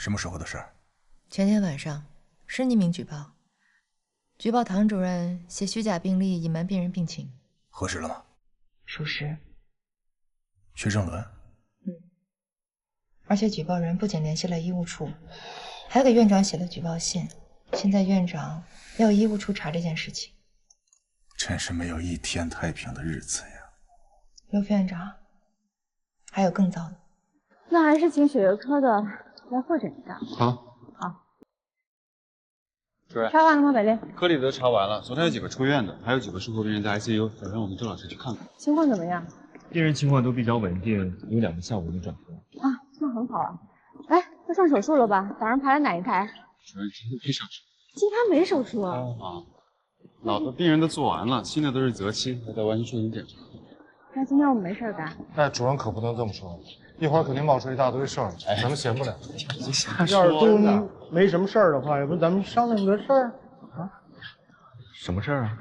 什么时候的事？前天晚上，是匿名举报，举报唐主任写虚假病历，隐瞒病人病情。核实了吗？属实。薛正伦。而且举报人不仅联系了医务处，还给院长写了举报信。现在院长要医务处查这件事情。真是没有一天太平的日子呀。刘副院长，还有更糟的。那还是请血液科的来会诊一下。好。好。主任，查完了吗，北丽？科里都查完了，昨天有几个出院的，还有几个术后病人在 ICU，想让我们周老师去看看。情况怎么样？病人情况都比较稳定，有2个下午的转科。啊，那很好啊。哎，要上手术了吧？早上排了哪一台？主任，今天没手术。今天没手术啊？老的病人都做完了，新的都是择期，还在完成术前检查。那今天我们没事干。哎，主任可不能这么说，一会儿肯定冒出一大堆事儿，咱们闲不了。你瞎要是都呢？没什么事儿的话，要不咱们商量个事儿啊？什么事儿啊？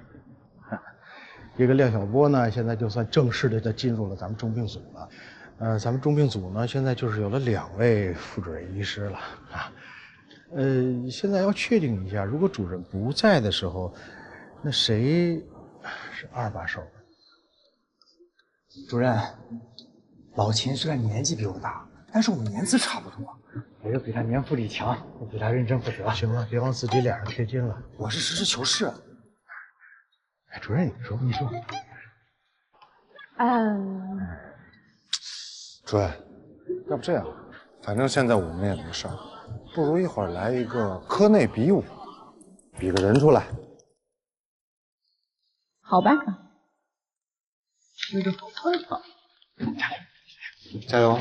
这个亮小波呢，现在就算正式的进入了咱们重病组了。咱们重病组呢，现在就是有了2位副主任医师了啊。现在要确定一下，如果主任不在的时候，那谁是2把手？主任，老秦虽然年纪比我大，但是我们年资差不多。我又比他年富力强，我比他认真负责。行了，别往自己脸上贴金了。我是实事求是。哎，主任，你说。主任，要不这样，反正现在我们也没事儿，不如一会儿来一个科内比武，比个人出来。好办法，是个好办法。加油！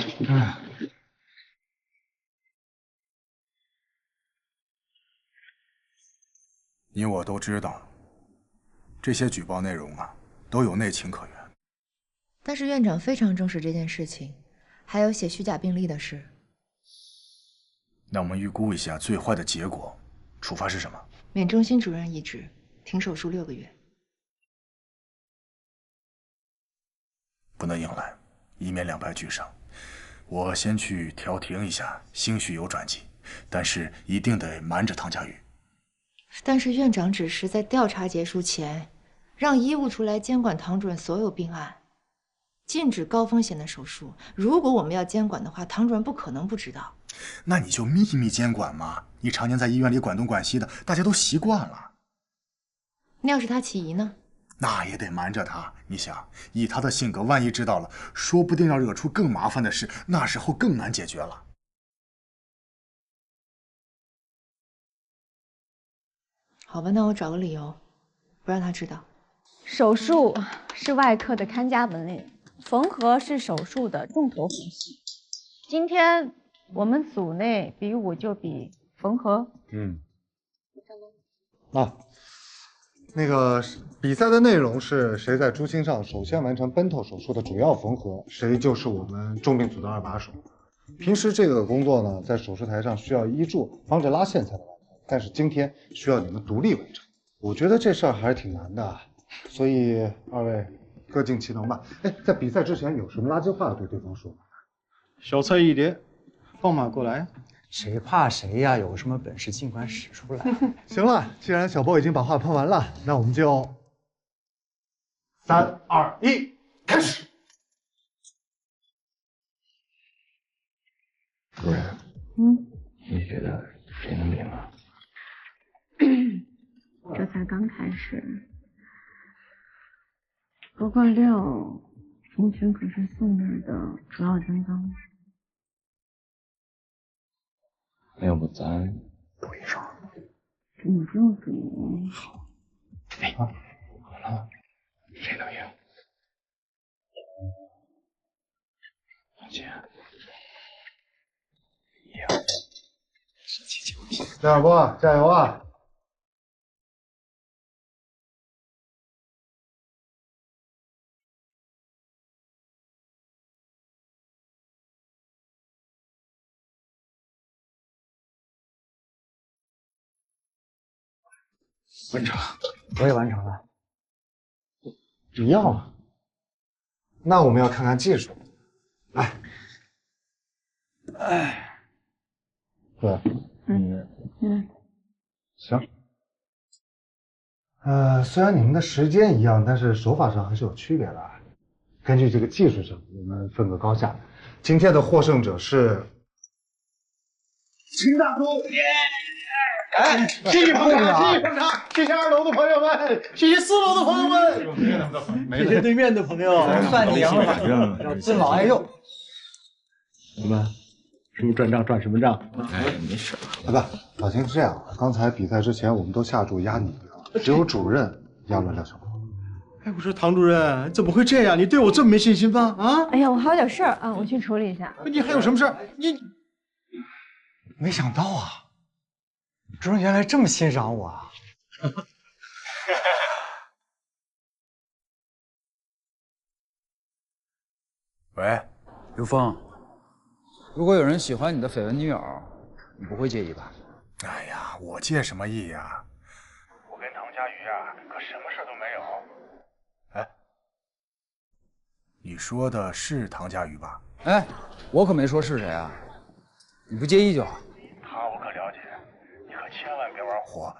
你我都知道，这些举报内容啊，都有内情可原。但是院长非常重视这件事情，还有写虚假病历的事。那我们预估一下最坏的结果，处罚是什么？免中心主任一职，停手术6个月。不能硬来，以免两败俱伤。我先去调停一下，兴许有转机，但是一定得瞒着唐佳宇。但是院长只是在调查结束前，让医务处来监管唐主任所有病案，禁止高风险的手术。如果我们要监管的话，唐主任不可能不知道。那你就秘密监管嘛，你常年在医院里管东管西的，大家都习惯了。那要是他起疑呢？那也得瞒着他。你想，以他的性格，万一知道了，说不定要惹出更麻烦的事，那时候更难解决了。好吧，那我找个理由，不让他知道。手术是外科的看家本领，缝合是手术的重头戏。今天我们组内比武就比缝合。那个比赛的内容是谁在猪心上首先完成奔透手术的主要缝合，谁就是我们重病组的2把手。平时这个工作呢，在手术台上需要医助，防止拉线才能完成，但是今天需要你们独立完成。我觉得这事儿还是挺难的，所以2位各尽其能吧。哎，在比赛之前有什么垃圾话要对对方说吗？小菜一碟，放马过来。谁怕谁呀？有什么本事尽管使出来。行了，既然小波已经把话喷完了，那我们就3、2、1，开始。主任，你觉得谁能赢啊？这才刚开始，不过6从前可是宋那儿的主要担当。要不咱赌一手？你就赌。好。哎，好了，谁能赢？往前，1、2、17、9。梁小波，加油啊！完成，我也完成了。你要啊？那我们要看看技术。来，对，行。虽然你们的时间一样，但是手法上还是有区别的。根据这个技术上，我们分个高下。今天的获胜者是秦大叔。哎，谢谢捧场，谢谢捧场，谢谢2楼的朋友们，谢谢4楼的朋友们，谢谢对面的朋友，算你赢了，要尊老爱幼。你们是不是转账转什么账？哎，没事。不，老秦是这样，刚才比赛之前我们都下注压你了，只有主任压了廖小波。哎，我说唐主任，怎么会这样？你对我这么没信心吗？啊？哎呀，我还有点事儿啊，我去处理一下。你还有什么事儿？你没想到啊，主任原来这么欣赏我啊！喂，刘峰，如果有人喜欢你的绯闻女友，你不会介意吧？哎呀，我介什么意呀？我跟唐佳瑜啊，可什么事都没有。哎，你说的是唐佳瑜吧？哎，我可没说是谁啊，你不介意就好。他我可了解，你可千万别玩火。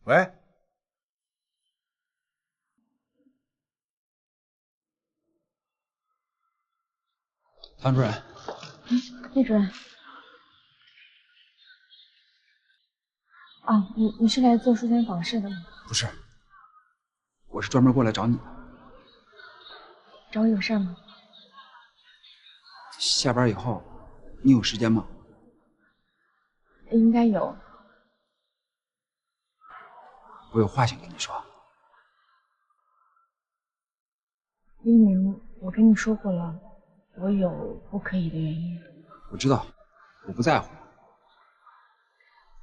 喂。唐主任，叶主任。啊，你是来做书签访视的吗？不是，我是专门过来找你的。找我有事吗？下班以后，你有时间吗？应该有。我有话想跟你说。一鸣，我跟你说过了。我有不可以的原因，我知道，我不在乎。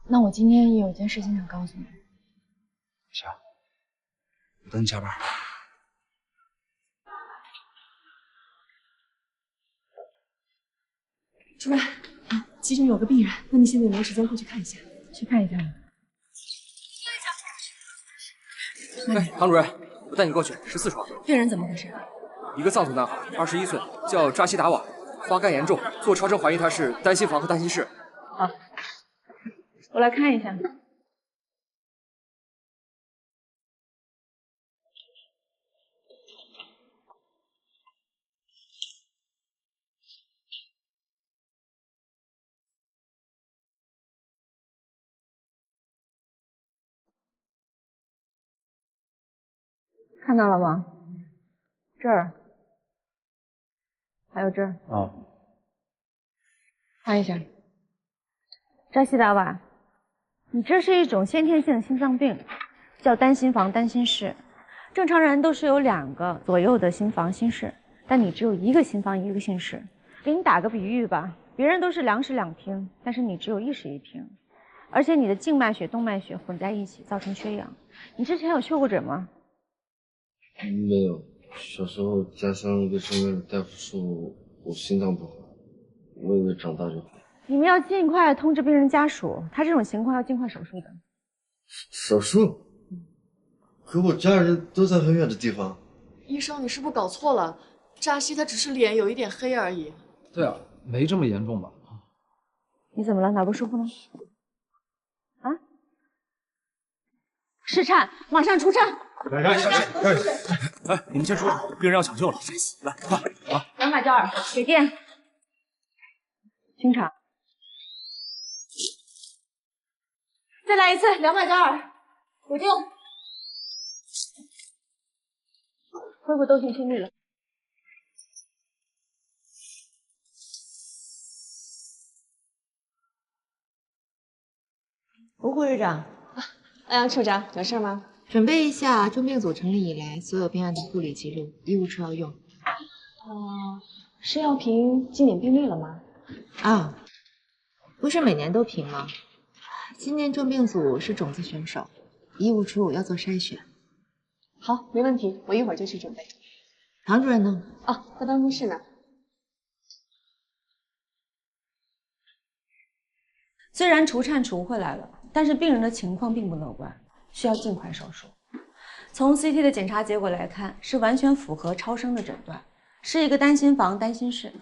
那我今天也有件事情想告诉你。行，我等你下班。主任，急诊有个病人，那你现在有没有时间过去看一下？去看一下。哎，唐主任，我带你过去，14床。病人怎么回事？一个藏族男孩，21岁，叫扎西达瓦，花干严重，做超声怀疑他是单心房和单心室。好，我来看一下。看到了吗？这儿。还有这儿啊，看一下，扎西达瓦，你这是一种先天性心脏病，叫单心房单心室。正常人都是有2个左右的心房心室，但你只有1个心房1个心室。给你打个比喻吧，别人都是2室2厅，但是你只有1室1厅，而且你的静脉血、动脉血混在一起，造成缺氧。你之前有确过诊吗？没有。小时候家乡卫生院的大夫说我心脏不好，我以为长大就好。你们要尽快通知病人家属，他这种情况要尽快手术的。手术？可我家人都在很远的地方。医生，你是不是搞错了？扎西他只是脸有一点黑而已。对啊，没这么严重吧？你怎么了？哪不舒服呢？啊？室颤，马上除颤。哎，你们先说，病人要抢救了，来，快啊2把胶耳，给电，清场。再来一次，2把胶耳，补救，恢复窦性心律了。吴护士长，欧阳处长，有事吗？准备一下重病组成立以来所有病案的护理记录，医务处要用。是要评经典病例了吗？啊，不是每年都评吗？今年重病组是种子选手，医务处要做筛选。好，没问题，我一会儿就去准备。唐主任呢？哦，在办公室呢。虽然除颤除回来了，但是病人的情况并不乐观，需要尽快手术。从 CT 的检查结果来看，是完全符合超声的诊断，是一个单心房单心室。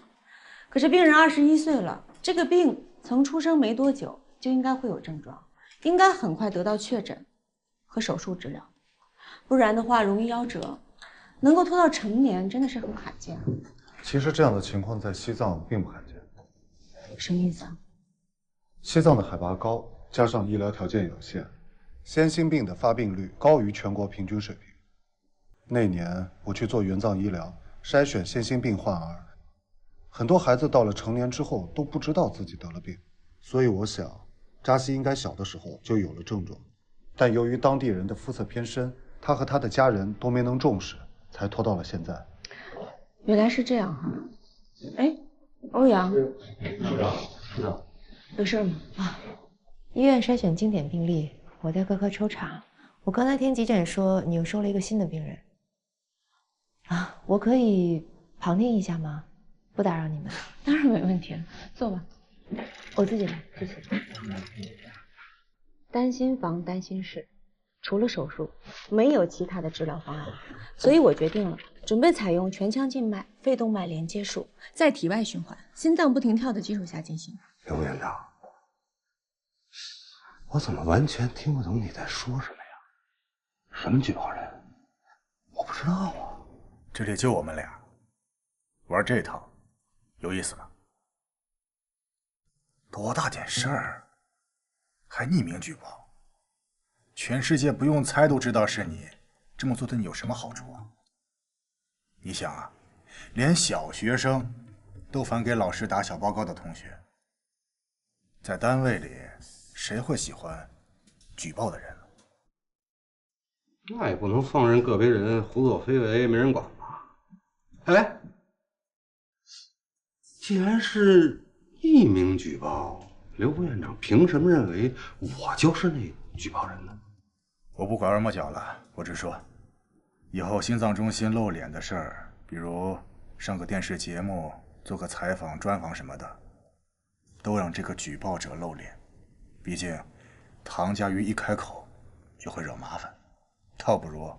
可是病人21岁了，这个病从出生没多久就应该会有症状，应该很快得到确诊和手术治疗，不然的话容易夭折，能够拖到成年真的是很罕见。其实这样的情况在西藏并不罕见。什么意思啊？西藏的海拔高，加上医疗条件有限，先心病的发病率高于全国平均水平。那年我去做援藏医疗，筛选先心病患儿，很多孩子到了成年之后都不知道自己得了病，所以我想，扎西应该小的时候就有了症状，但由于当地人的肤色偏深，他和他的家人都没能重视，才拖到了现在。原来是这样哈。哎，欧阳，有事吗？啊，医院筛选经典病例，我在各科抽查。我刚才听急诊说你又收了一个新的病人。啊，我可以旁听一下吗？不打扰你们。当然没问题了，坐吧。我自己来，谢谢。担心房担心室，除了手术，没有其他的治疗方案，所以我决定了，准备采用全腔静脉肺动脉连接术，在体外循环、心脏不停跳的基础下进行。刘院长，我怎么完全听不懂你在说什么呀？什么举报人？我不知道啊。这里就我们俩，玩这套，有意思吧？多大点事儿，还匿名举报？全世界不用猜都知道是你，这么做对你有什么好处啊？你想啊，连小学生都烦给老师打小报告的同学，在单位里谁会喜欢举报的人呢？那也不能放任个别人胡作非为，没人管吧？哎，既然是匿名举报，刘副院长凭什么认为我就是那举报人呢？我不拐弯抹角了，我只说，以后心脏中心露脸的事儿，比如上个电视节目、做个采访、专访什么的，都让这个举报者露脸。毕竟，唐家瑜一开口就会惹麻烦，倒不如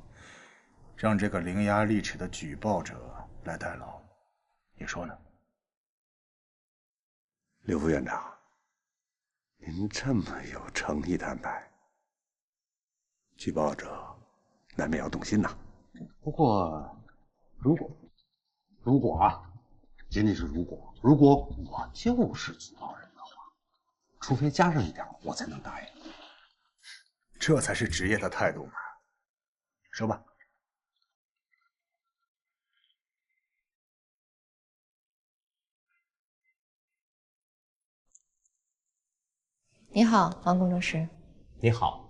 让这个伶牙俐齿的举报者来代劳。你说呢？刘副院长，您这么有诚意坦白，举报者难免要动心呐。不过，如果啊，仅仅是如果我就是举报人的话，除非加上一点，我才能答应。这才是职业的态度嘛。说吧。你好，王工程师。你好，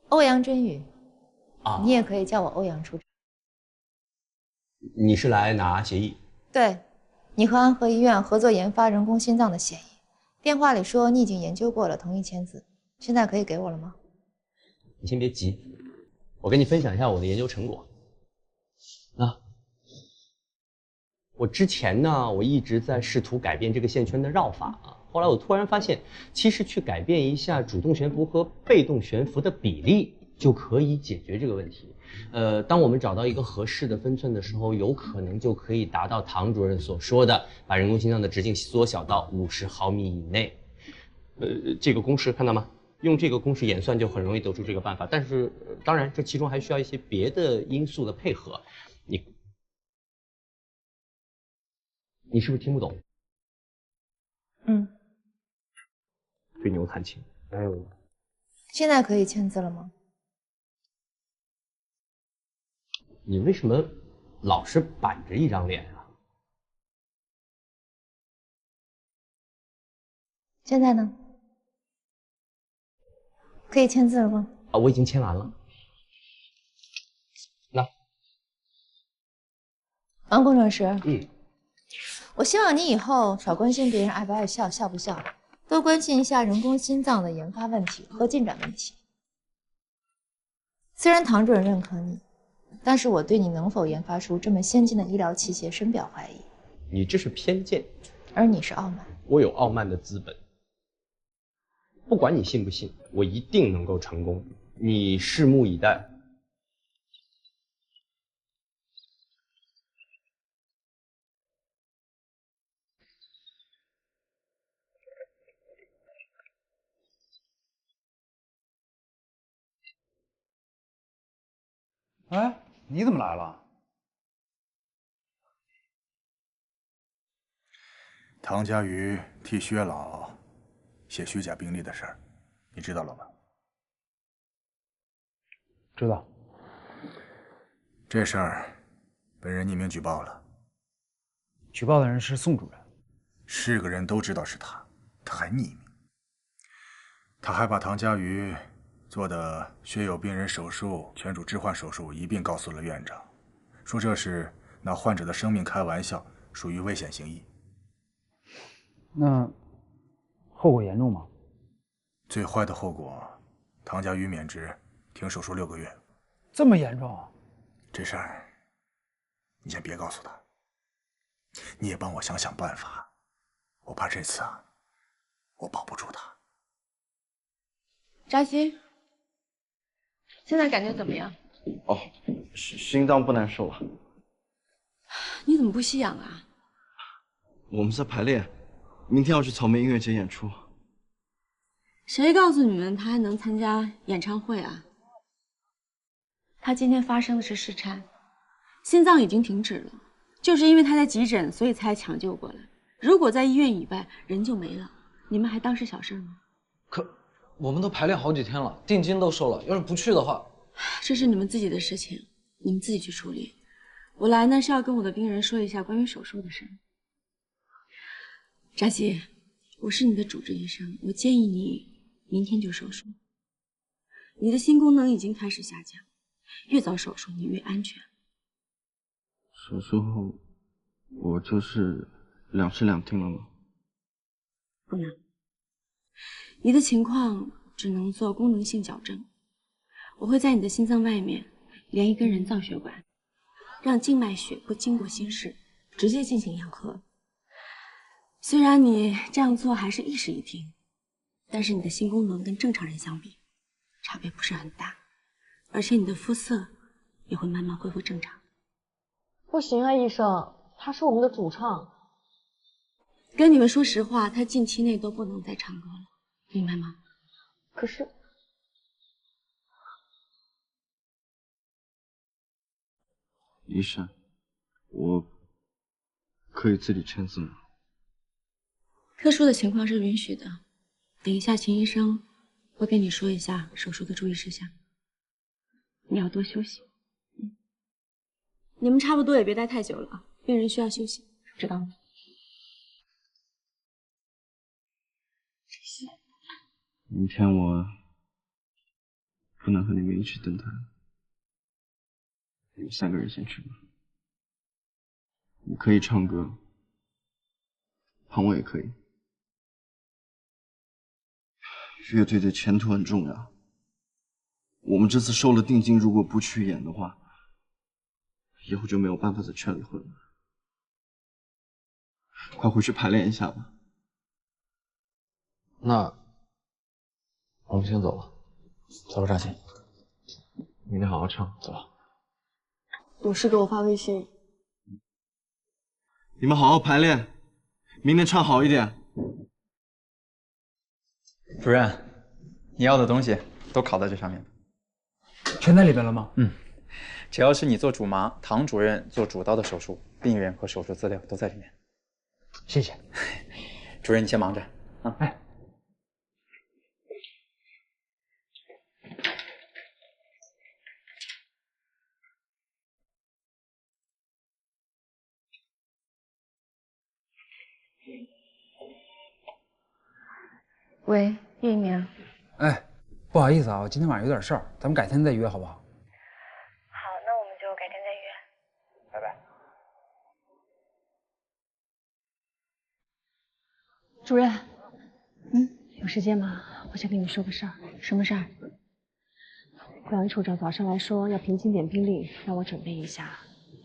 欧阳真宇啊，你也可以叫我欧阳处长。你是来拿协议？对，你和安和医院合作研发人工心脏的协议，电话里说你已经研究过了，同意签字，现在可以给我了吗？你先别急，我跟你分享一下我的研究成果。我之前呢，我一直在试图改变这个线圈的绕法啊。后来我突然发现，其实去改变一下主动悬浮和被动悬浮的比例，就可以解决这个问题。当我们找到一个合适的分寸的时候，有可能就可以达到唐主任所说的，把人工心脏的直径缩小到50毫米以内。这个公式看到吗？用这个公式演算就很容易得出这个办法。但是，当然这其中还需要一些别的因素的配合。你是不是听不懂？对牛弹琴。哎呦，现在可以签字了吗？你为什么老是板着一张脸啊？现在呢？可以签字了吗？啊，我已经签完了。那，王工程师。我希望你以后少关心别人爱不爱笑、笑不笑，多关心一下人工心脏的研发问题和进展问题。虽然唐主任认可你，但是我对你能否研发出这么先进的医疗器械深表怀疑。你这是偏见，而你是傲慢。我有傲慢的资本。不管你信不信，我一定能够成功。你拭目以待。哎，你怎么来了？唐家瑜替薛老写虚假病历的事儿，你知道了吧？知道。这事儿，本人匿名举报了。举报的人是宋主任，是个人都知道是他，他还匿名。他还把唐家瑜做的血友病人手术、全主置换手术一并告诉了院长，说这是拿患者的生命开玩笑，属于危险行医。那后果严重吗？最坏的后果，唐家瑜免职，停手术6个月。这么严重？这事儿，你先别告诉他。你也帮我想想办法，我怕这次啊，我保不住他。扎西，现在感觉怎么样？哦，心脏不难受了。你怎么不吸氧啊？我们在排练，明天要去草莓音乐节演出。谁告诉你们他还能参加演唱会啊？他今天发生的是失颤，心脏已经停止了，就是因为他在急诊，所以才抢救过来。如果在医院以外，人就没了。你们还当是小事吗？可我们都排练好几天了，定金都收了，要是不去的话，这是你们自己的事情，你们自己去处理。我来呢是要跟我的病人说一下关于手术的事。扎西，我是你的主治医生，我建议你明天就手术。你的心功能已经开始下降，越早手术你越安全。手术后，我就是2室2厅了吗？不能，你的情况只能做功能性矫正。我会在你的心脏外面连一根人造血管，让静脉血不经过心室，直接进行养合。虽然你这样做还是一室1厅，但是你的心功能跟正常人相比，差别不是很大，而且你的肤色也会慢慢恢复正常。不行啊，医生，他是我们的主唱。跟你们说实话，他近期内都不能再唱歌了，明白吗？可是，医生，我可以自己签字吗？特殊的情况是允许的。等一下，秦医生会跟你说一下手术的注意事项。你要多休息。你们差不多也别待太久了，病人需要休息，知道吗？明天我不能和你们一起登台，你们3个人先去吧。你可以唱歌，庞伟也可以。乐队的前途很重要，我们这次收了定金，如果不去演的话，以后就没有办法在圈里混了。快回去排练一下吧。那我们先走了，走吧，扎西。明天好好唱，走吧。有事给我发微信。你们好好排练，明天唱好一点。主任，你要的东西都拷在这上面，全在里边了吗？嗯，只要是你做主麻，唐主任做主刀的手术，病人和手术资料都在里面。谢谢。主任，你先忙着啊。哎。喂，叶一鸣。哎，不好意思啊，我今天晚上有点事儿，咱们改天再约好不好？好，那我们就改天再约。拜拜。主任，有时间吗？我想跟你说个事儿。什么事儿？顾阳处长早上来说要评经典病历，让我准备一下。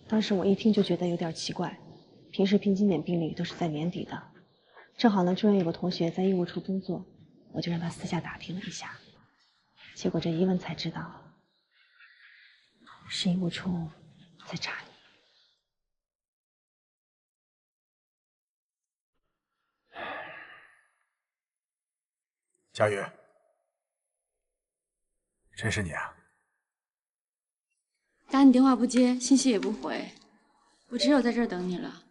当时我一听就觉得有点奇怪，平时评经典病历都是在年底的，正好呢，住院有个同学在医务处工作，我就让他私下打听了一下，结果这一问才知道，是医务处在查你。佳宇，真是你啊！打你电话不接，信息也不回，我只有在这儿等你了。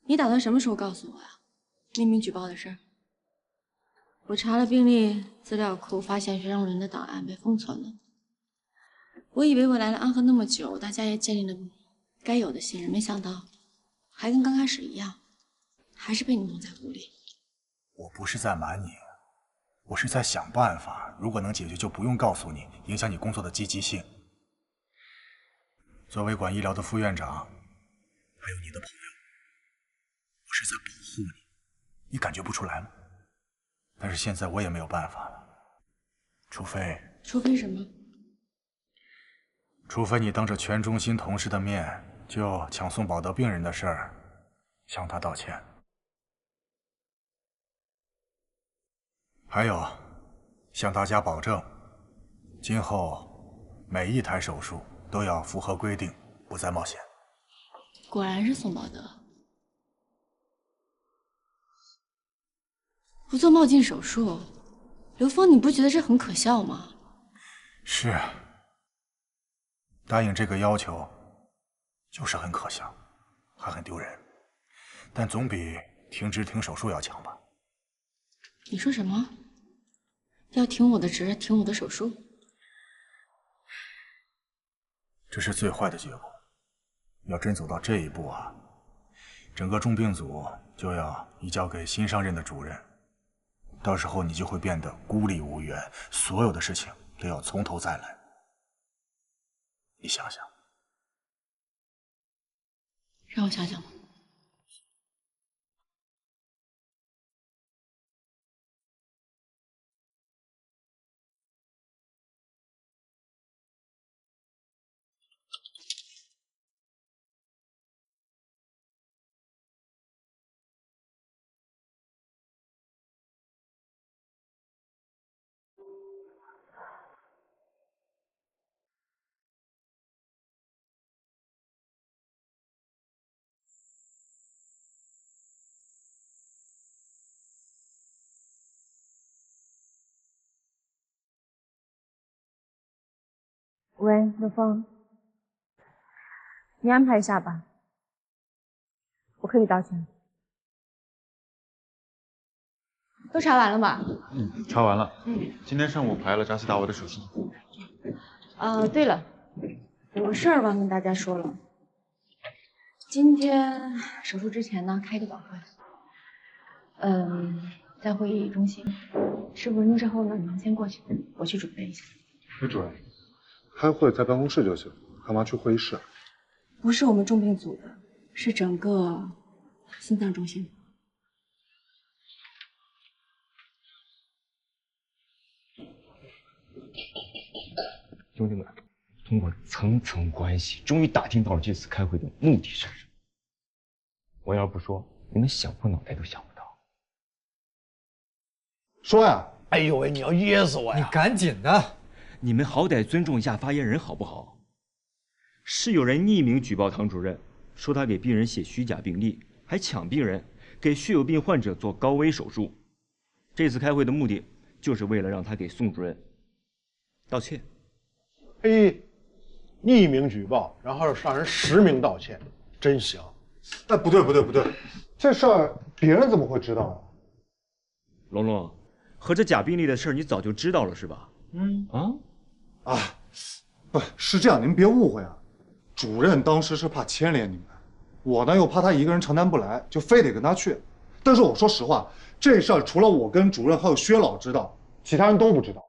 你打算什么时候告诉我啊？匿名举报的事儿。我查了病历资料库，发现学长伦的档案被封存了。我以为我来了安和那么久，大家也建立了该有的信任，没想到还跟刚开始一样，还是被你蒙在鼓里。我不是在瞒你，我是在想办法。如果能解决，就不用告诉你，影响你工作的积极性。作为管医疗的副院长，还有你的朋友，我是在保护你，你感觉不出来吗？但是现在我也没有办法了，除非什么？除非你当着全中心同事的面，就抢送保德病人的事儿向他道歉。还有，向大家保证，今后每一台手术都要符合规定，不再冒险。果然是宋保德。不做冒进手术，刘峰，你不觉得这很可笑吗？是，答应这个要求就是很可笑，还很丢人，但总比停职停手术要强吧？你说什么？要停我的职，停我的手术？这是最坏的结果。要真走到这一步啊，整个重病组就要移交给新上任的主任。到时候你就会变得孤立无援，所有的事情都要从头再来。你想想。让我想想吧。喂，刘峰，你安排一下吧，我可以道歉。都查完了吧？查完了。今天上午排了扎西达瓦的手术。对了，有个事儿忘跟大家说了。今天手术之前呢，开个早会。在会议中心，15分钟之后呢，你们先过去，我去准备一下。李主任，开会在办公室就行，干嘛去会议室？不是我们重病组的，是整个心脏中心。兄弟们，通过层层关系，终于打听到了这次开会的目的是什么。我要不说，你们想破脑袋都想不到。说呀！哎呦喂，你要噎死我呀！你赶紧的，你们好歹尊重一下发言人好不好？是有人匿名举报唐主任，说他给病人写虚假病历，还抢病人，给血友病患者做高危手术。这次开会的目的，就是为了让他给宋主任道歉。嘿，匿名举报，然后让人实名道歉，真行。哎，不对，这事儿别人怎么会知道啊？龙龙，和这假病历的事儿你早就知道了是吧？不是这样，您别误会啊。主任当时是怕牵连你们，我呢又怕他一个人承担不来，就非得跟他去。但是我说实话，这事儿除了我跟主任还有薛老知道，其他人都不知道，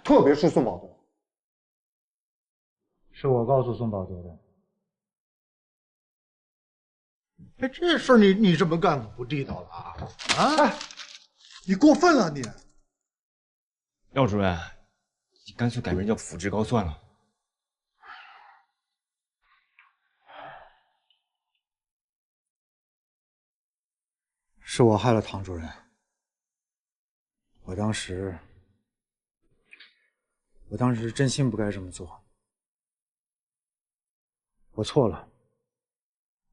特别是宋保德。是我告诉宋保德的。哎，这事儿你这么干可不地道了啊！哎，你过分了你！廖主任，你干脆改名叫府志高算了。是我害了唐主任。我当时真心不该这么做。我错了，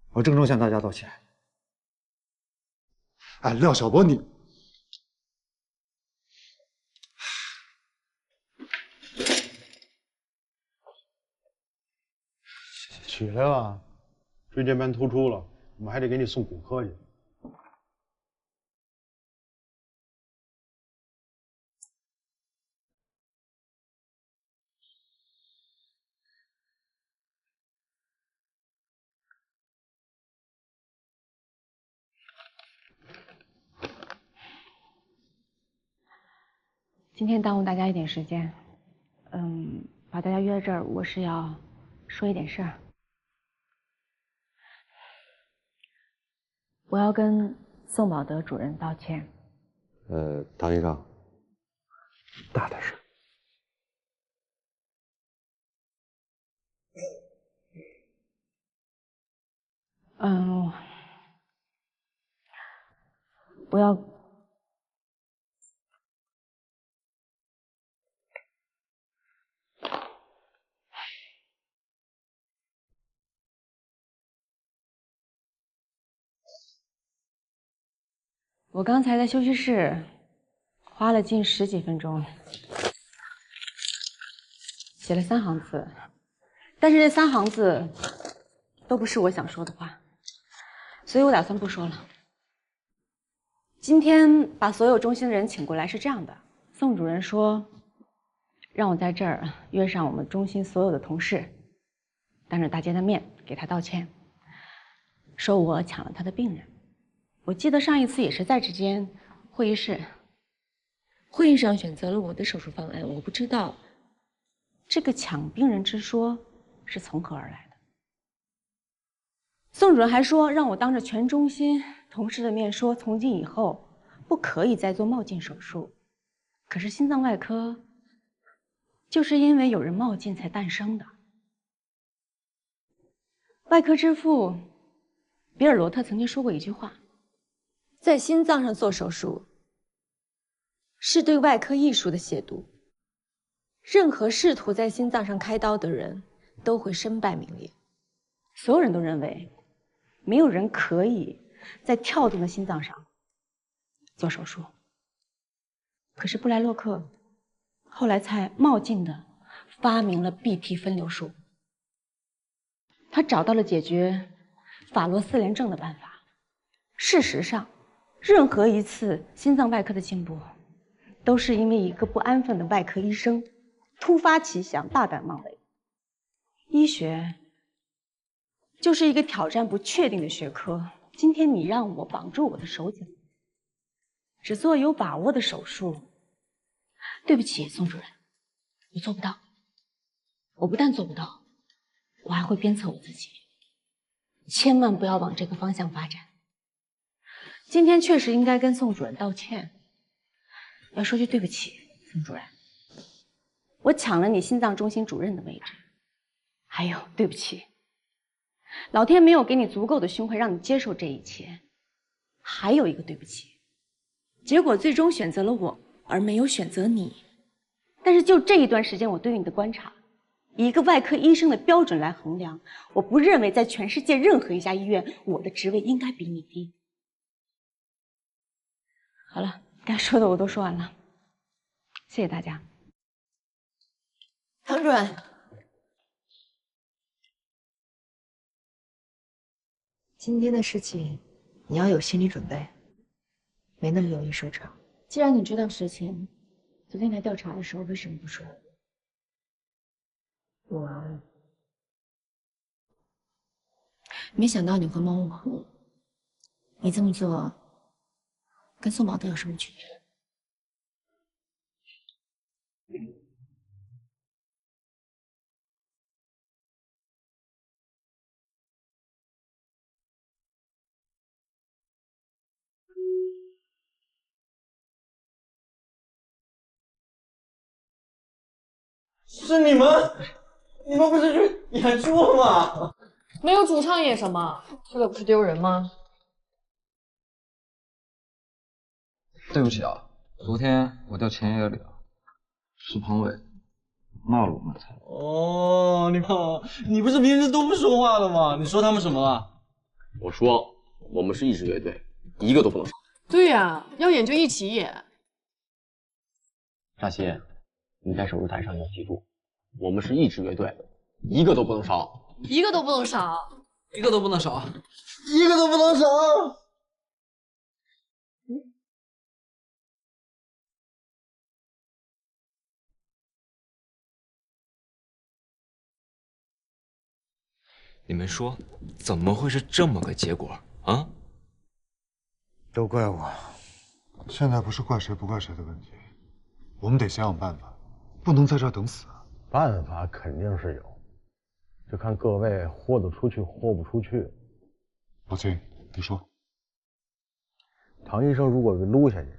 我郑重向大家道歉。哎，廖晓波，你起来了，椎间盘突出了，我们还得给你送骨科去。今天耽误大家一点时间，把大家约在这儿，我是要说一点事儿。我要跟宋宝德主任道歉。唐医生，大点声。我要。我刚才在休息室花了近10几分钟，写了3行字，但是这3行字都不是我想说的话，所以我打算不说了。今天把所有中心的人请过来是这样的，宋主任说让我在这儿约上我们中心所有的同事，当着大家的面给他道歉，说我抢了他的病人。我记得上一次也是在这间会议室，会议上选择了我的手术方案。我不知道这个抢病人之说是从何而来的。宋主任还说让我当着全中心同事的面说，从今以后不可以再做冒进手术。可是心脏外科就是因为有人冒进才诞生的。外科之父比尔罗特曾经说过一句话，在心脏上做手术是对外科艺术的亵渎，任何试图在心脏上开刀的人都会身败名裂。所有人都认为没有人可以在跳动的心脏上做手术，可是布莱洛克后来才冒进的发明了 BT 分流术，他找到了解决法罗4联症的办法。事实上，任何一次心脏外科的进步，都是因为一个不安分的外科医生突发奇想，大胆妄为。医学就是一个挑战不确定的学科。今天你让我绑住我的手脚，只做有把握的手术，对不起，宋主任，我做不到。我不但做不到，我还会鞭策我自己，千万不要往这个方向发展。今天确实应该跟宋主任道歉，要说句对不起，宋主任，我抢了你心脏中心主任的位置。还有，对不起，老天没有给你足够的胸怀让你接受这一切。还有一个对不起，结果最终选择了我，而没有选择你。但是就这一段时间我对你的观察，以一个外科医生的标准来衡量，我不认为在全世界任何一家医院，我的职位应该比你低。好了，该说的我都说完了，谢谢大家。唐主任，今天的事情你要有心理准备，没那么容易收场。既然你知道实情，昨天来调查的时候为什么不说？我没想到你会蒙我。你这么做跟宋宝德有什么区别？是你们不是去演出了吗？没有主唱演什么？这个不是丢人吗？对不起啊，昨天我掉钱眼里了，是庞伟骂了我们才。哦，你看，你不是平时都不说话的吗？你说他们什么了？我说我们是一支乐队，一个都不能少。对呀，要演就一起演。扎西，你在手术台上要记住，我们是一支乐队，一个都不能少。一个都不能少，一个都不能少，一个都不能少。你们说，怎么会是这么个结果啊？都怪我。现在不是怪谁不怪谁的问题，我们得想想办法，不能在这儿等死啊！办法肯定是有，就看各位豁得出去豁不出去。老秦，你说，唐医生如果被撸下去，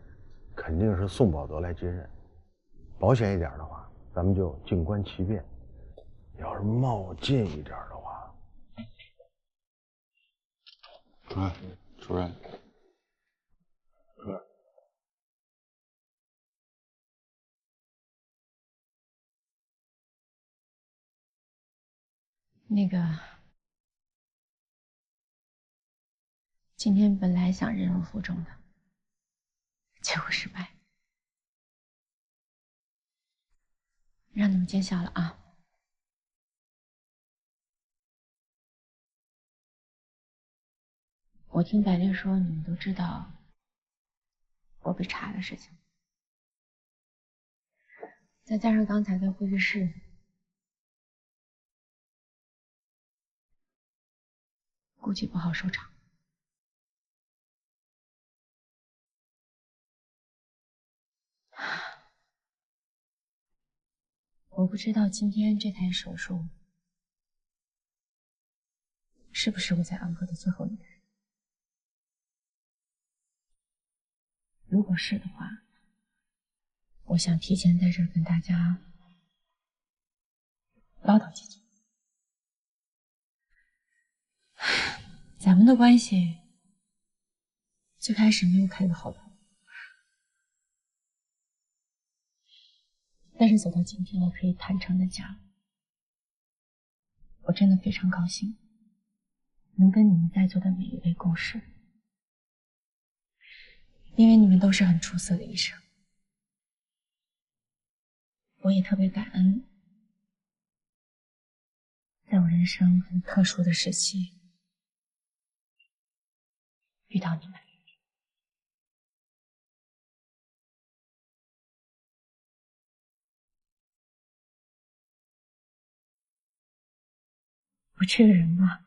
肯定是宋保德来接任。保险一点的话，咱们就静观其变；要是冒进一点的话，主任，主任，那个，今天本来想任入府中的，结果失败，让你们见笑了啊。我听白丽说，你们都知道我被查的事情，再加上刚才在会议室，估计不好收场。我不知道今天这台手术是不是我在安科的最后一台。如果是的话，我想提前在这儿跟大家唠叨几句。咱们的关系最开始没有开得好头，但是走到今天，我可以坦诚的讲，我真的非常高兴能跟你们在座的每一位共事，因为你们都是很出色的医生。我也特别感恩，在我人生很特殊的时期遇到你们。我这个人嘛，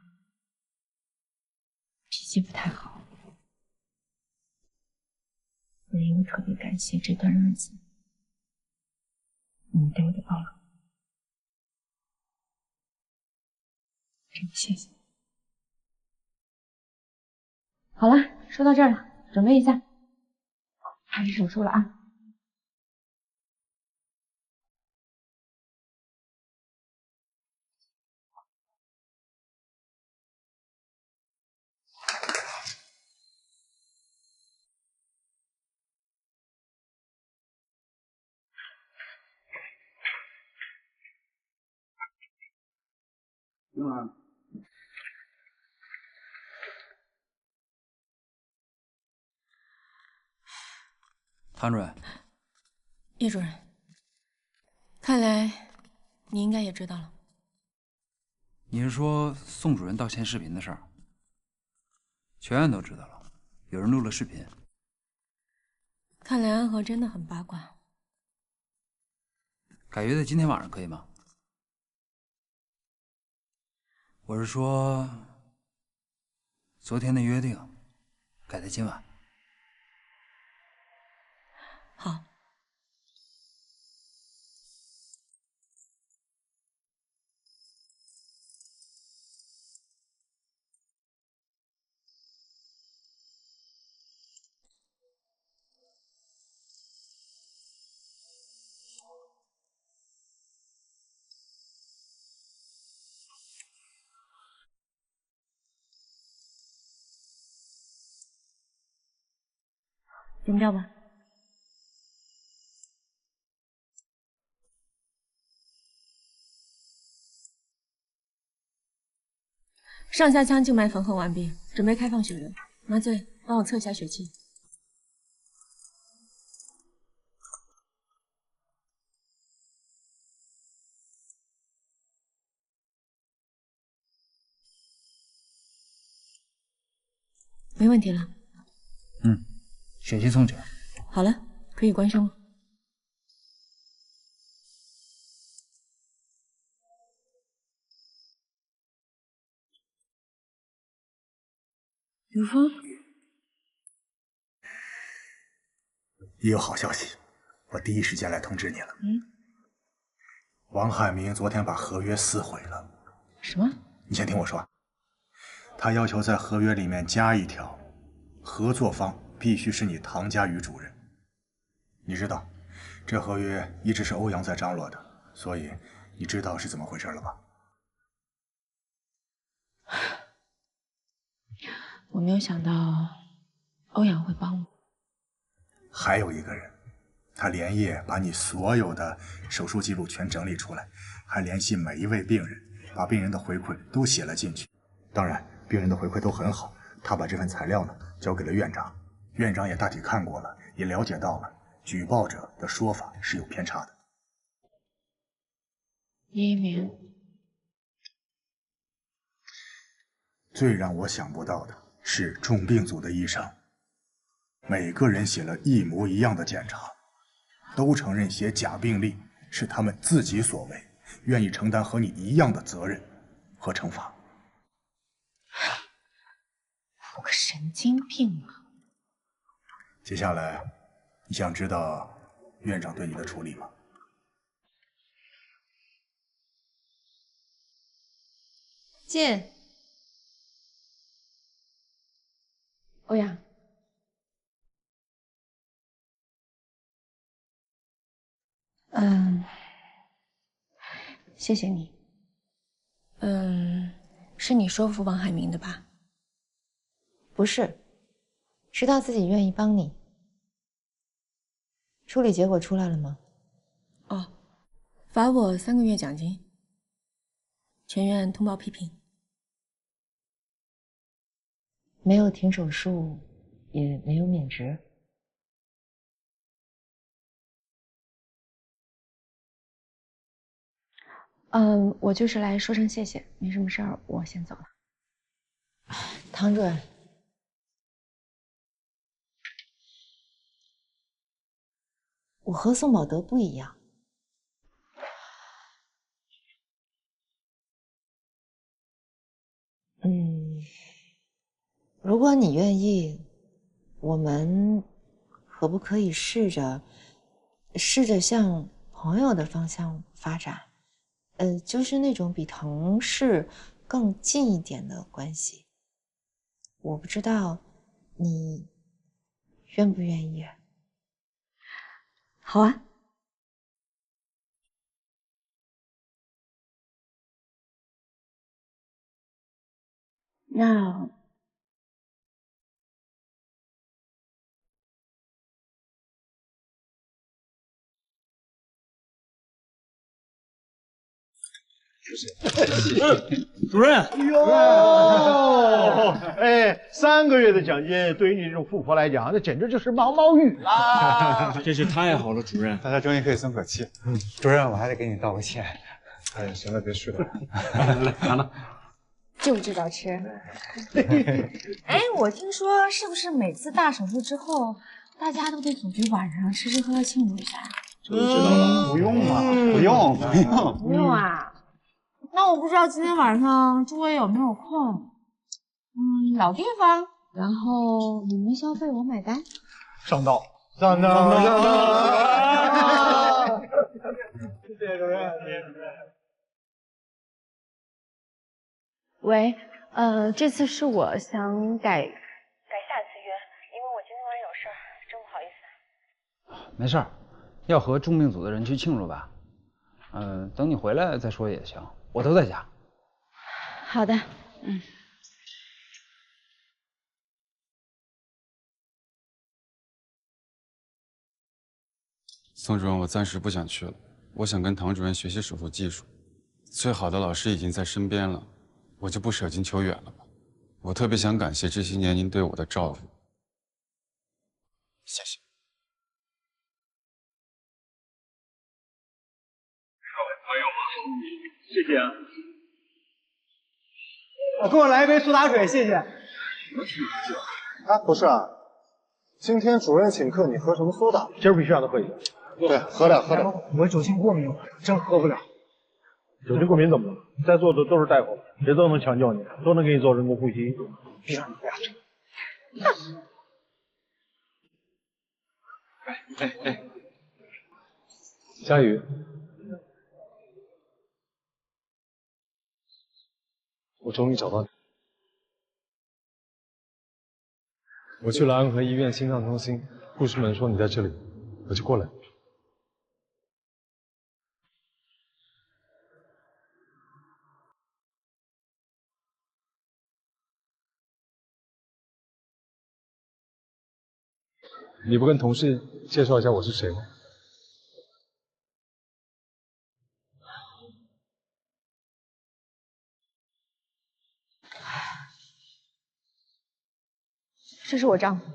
脾气不太好，所以我特别感谢这段日子你们对我的包容，真的谢谢。好了，说到这儿了，准备一下，开始手术了啊！唐主任，叶主任，看来你应该也知道了。你是说宋主任道歉视频的事儿？全院都知道了，有人录了视频。看来安和真的很八卦。改约在今天晚上可以吗？我是说，昨天的约定改在今晚。好。剪掉吧。上下腔静脉缝合完毕，准备开放血流。麻醉，帮我测一下血气。没问题了。血气送检。好了，可以关胸了。如风，也有好消息，我第一时间来通知你了。王汉明昨天把合约撕毁了。什么？你先听我说。他要求在合约里面加一条，合作方必须是你唐家于主任。你知道，这合约一直是欧阳在张罗的，所以你知道是怎么回事了吧？我没有想到欧阳会帮我。还有一个人，他连夜把你所有的手术记录全整理出来，还联系每一位病人，把病人的回馈都写了进去。当然，病人的回馈都很好。他把这份材料呢交给了院长，院长也大体看过了，也了解到了举报者的说法是有偏差的。一鸣，最让我想不到的是重病组的医生，每个人写了一模一样的检查，都承认写假病历是他们自己所为，愿意承担和你一样的责任和惩罚。我个神经病啊！接下来，你想知道院长对你的处理吗？进。欧阳，谢谢你。是你说服王海明的吧？不是，是他自己愿意帮你。处理结果出来了吗？哦，罚我3个月奖金，全院通报批评。没有停手术，也没有免职。我就是来说声谢谢，没什么事儿，我先走了。唐主任，我和宋宝德不一样。如果你愿意，我们可不可以试着向朋友的方向发展？就是那种比同事更近一点的关系。我不知道你愿不愿意。好啊。那主任，哟，哎，3个月的奖金对于你这种富婆来讲，那简直就是毛毛雨啦！真是太好了，主任，大家终于可以松口气。主任，我还得给你道个歉。哎，行了，别絮叨了。来，拿。就知道吃。哎，我听说是不是每次大手术之后，大家都得组局晚上吃吃喝喝庆祝一下？知道了，不用嘛，不用。不用啊。那我不知道今天晚上诸位有没有空？老地方，然后你们消费我买单。上道。谢谢主任。喂，这次是我想改下次约，因为我今天晚上有事儿，真不好意思。没事儿，要和重病组的人去庆祝吧。等你回来再说也行，我都在家。好的，宋主任，我暂时不想去了，我想跟唐主任学习手术技术。最好的老师已经在身边了，我就不舍近求远了吧。我特别想感谢这些年您对我的照顾，谢谢。谢谢啊。给我来一杯苏打水，谢谢。啊，不是啊，今天主任请客，你喝什么苏打？今儿必须让他喝一个。对，喝点喝点。我酒精过敏，真喝不了。酒精过敏怎么了？在座的都是大夫，谁都能抢救你，都能给你做人工呼吸。别让你俩争。哎，佳宇，我终于找到你。我去了安和医院心脏中心，护士们说你在这里，我就过来。你不跟同事介绍一下我是谁吗？这是我丈夫。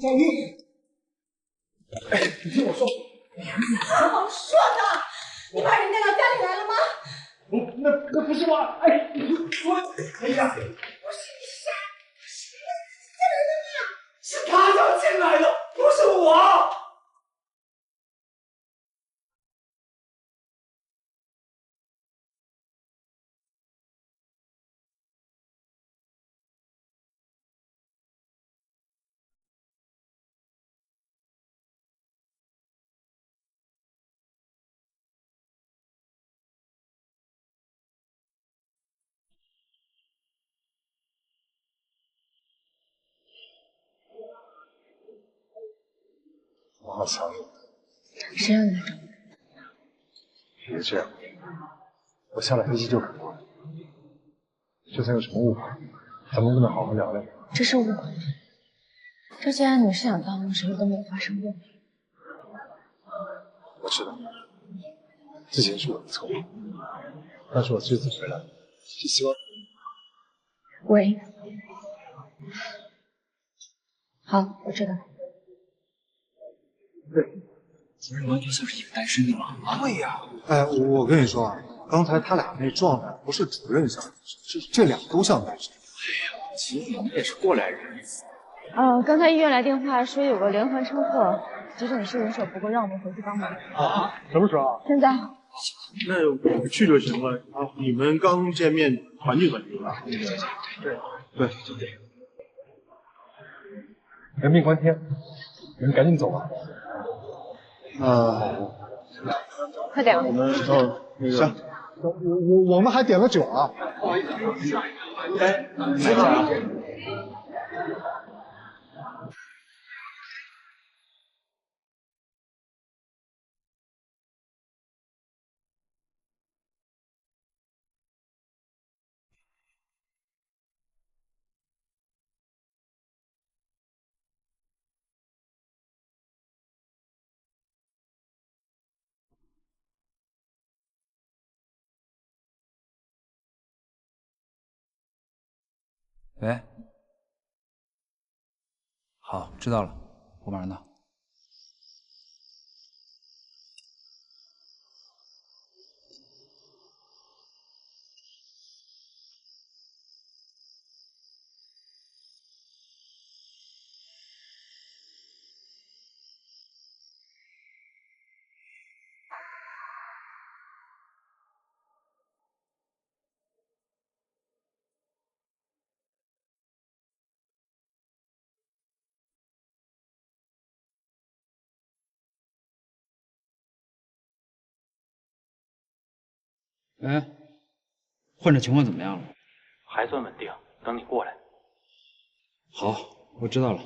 小玉，你听我说，好说的，你把人带到家里来了吗？那不是我，哎，我，哎呀，不是你杀人的吗？是他叫进来的，不是我。我好想你。谁让你来找我？别这样，我下了飞机就赶过来。就算有什么误会，咱们不能好好聊聊？这是误会。这既然你是想当什么都没有发生过。我知道，之前是我的错，但是我这次回来是希望。喂。好，我知道。对，主任完全像是一个单身的嘛。对呀。哎，我跟你说啊，刚才他俩那状态不是主任像，是这俩都像单身。哎呀，其实我们也是过来人。刚才医院来电话说有个连环车祸，急诊室人手不够，让我们回去帮忙。啊？什么时候啊？现在。那我们去就行了啊！你们刚见面，团聚团聚吧。对。人命关天，你们赶紧走吧。快点。我们那个行，我们还点了酒啊。不好意思，哎，没事啊。喂，好，知道了，我马上到。哎，患者情况怎么样了？还算稳定，等你过来。好，我知道了。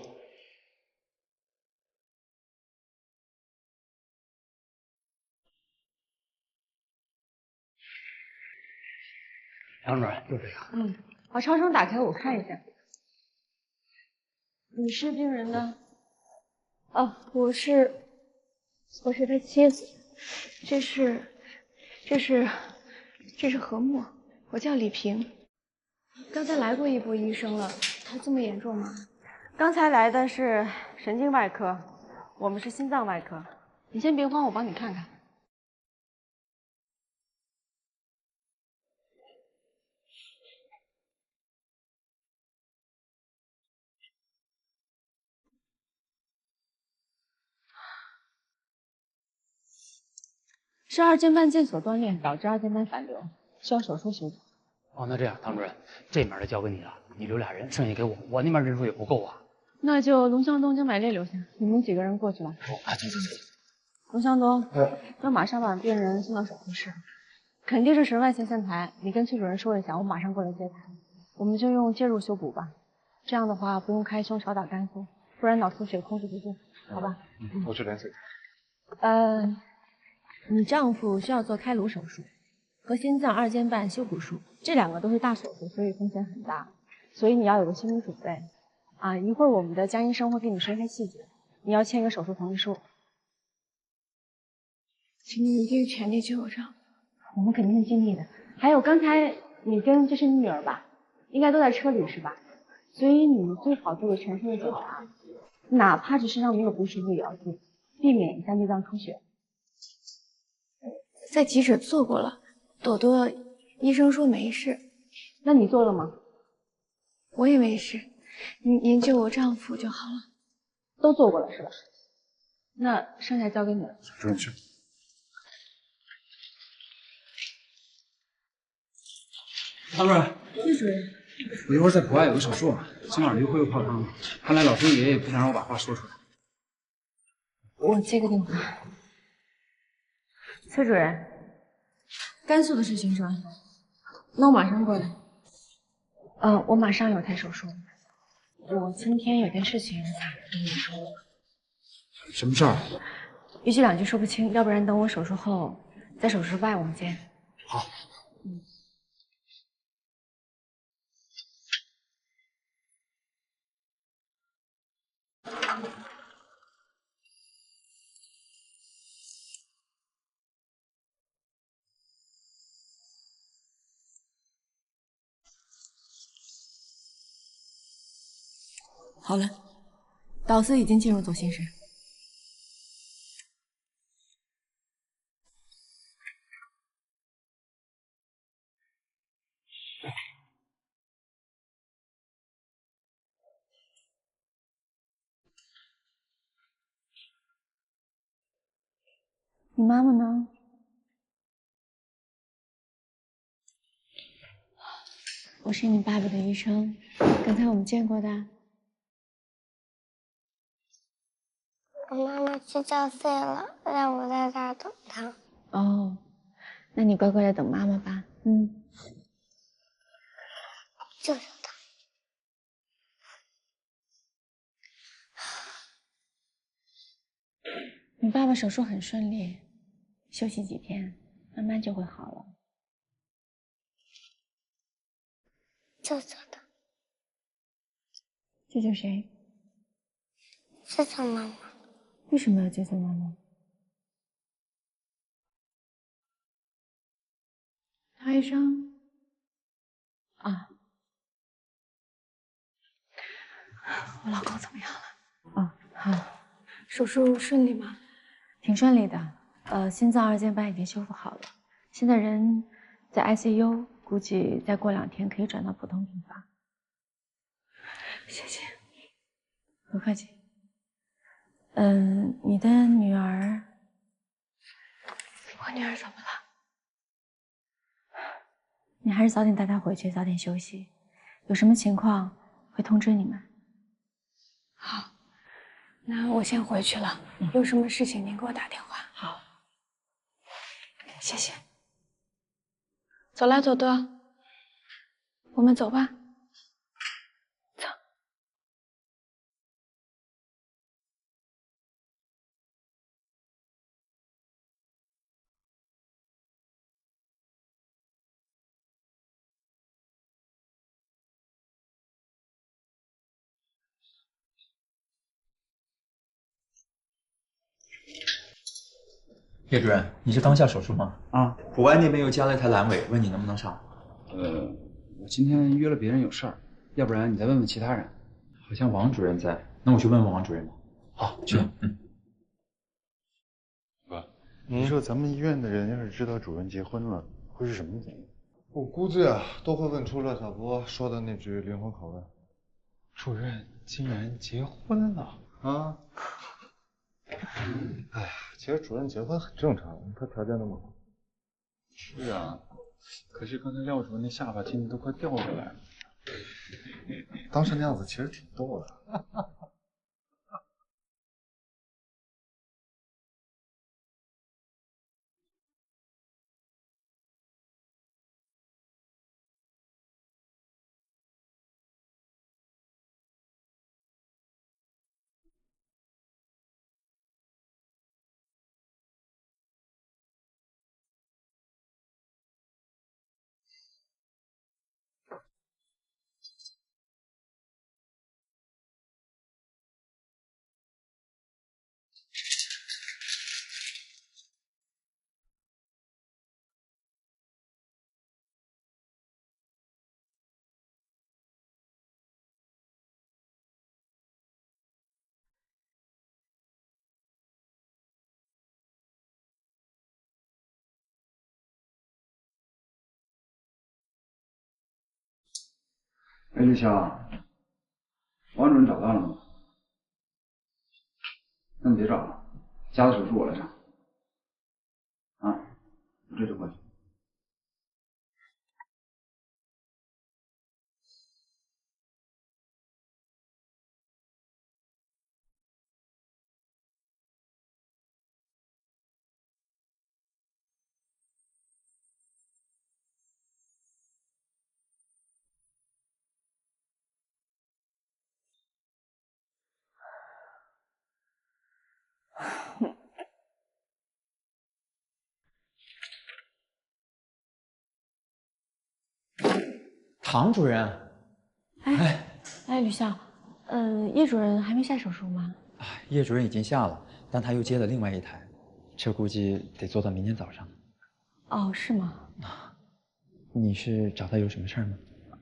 杨主任，就这个。把超声打开，我看一下。你是病人的哦，我是他妻子，这是何墨，我叫李萍。刚才来过一波医生了，他这么严重吗？刚才来的是神经外科，我们是心脏外科。你先别慌，我帮你看看。是二尖瓣腱索断裂导致二尖瓣反流，需要手术修补。哦，那这样，唐主任，这面的交给你了，你留俩人，剩下给我，我那边人数也不够啊。那就龙向东、江百烈留下，你们几个人过去吧。走。龙向东，要马上把病人送到手术室，肯定是10万线线台，你跟崔主任说一下，我马上过来接他。我们就用介入修补吧，这样的话不用开胸少打肝素，不然脑出血控制不住，好吧？我去联系。你丈夫需要做开颅手术和心脏二尖瓣修补术，这2个都是大手术，所以风险很大，所以你要有个心理准备啊。一会儿我们的江医生会给你说一些细节，你要签一个手术同意书。请你一定全力救我丈夫。我们肯定会尽力的。还有刚才你跟这是你女儿吧，应该都在车里是吧？所以你们最好做个全身的检查，哪怕是身上没有不舒服也要做，避免一下内脏出血。在急诊做过了，朵朵医生说没事。那你做了吗？我也没事，您救我丈夫就好了。都做过了是吧？那剩下交给你了。主任去。唐主任，叶主任，我一会儿在国外有个手术啊，今晚就会又泡汤了。看来老天爷也不想让我把话说出来。我接个电话。崔主任，甘肃的事情是吧？那我马上过来。我马上有台手术。我今天有件事情跟你说。什么事儿？一句2句说不清，要不然等我手术后，在手术外我们见。好。好了，导丝已经进入左心室。你妈妈呢？我是你爸爸的医生，刚才我们见过的。我妈妈去交费了，让我在这儿等她。哦，那你乖乖的等妈妈吧。就是她。你爸爸手术很顺利，休息几天，慢慢就会好了。舅舅的。舅舅谁？舅舅妈妈。为什么要舅舅妈妈？陶医生。啊。我老公怎么样了？哦，好。手术顺利吗？挺顺利的。心脏二尖瓣已经修复好了，现在人在 ICU， 估计再过2天可以转到普通病房。谢谢。不客气。你的女儿？我女儿怎么了？你还是早点带她回去，早点休息。有什么情况会通知你们。好，那我先回去了。有什么事情您给我打电话。好，谢谢。走啦，朵朵，我们走吧。叶主任，你是当下手术吗？啊，普外那边又加了一台阑尾，问你能不能上？我今天约了别人有事儿，要不然你再问问其他人。好像王主任在，那我去问问王主任吧。好，去。哥，你说咱们医院的人要是知道主任结婚了，会是什么反应？我估计啊，都会问出乐小波说的那句灵魂拷问：主任竟然结婚了啊！哎呀，其实主任结婚很正常，他条件那么好。是啊，可是刚才廖主任那下巴筋都快掉下来了。当时那样子其实挺逗的。哎，绿霞，王主任找到了吗？那你别找了，家的手术我来上。啊，我这就过去。唐主任，哎，吕笑，叶主任还没下手术吗？叶主任已经下了，但他又接了另外一台，这估计得做到明天早上。哦，是吗？你是找他有什么事儿吗？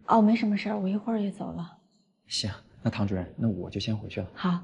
哦，没什么事儿，我一会儿也走了。行，那唐主任，那我就先回去了。好。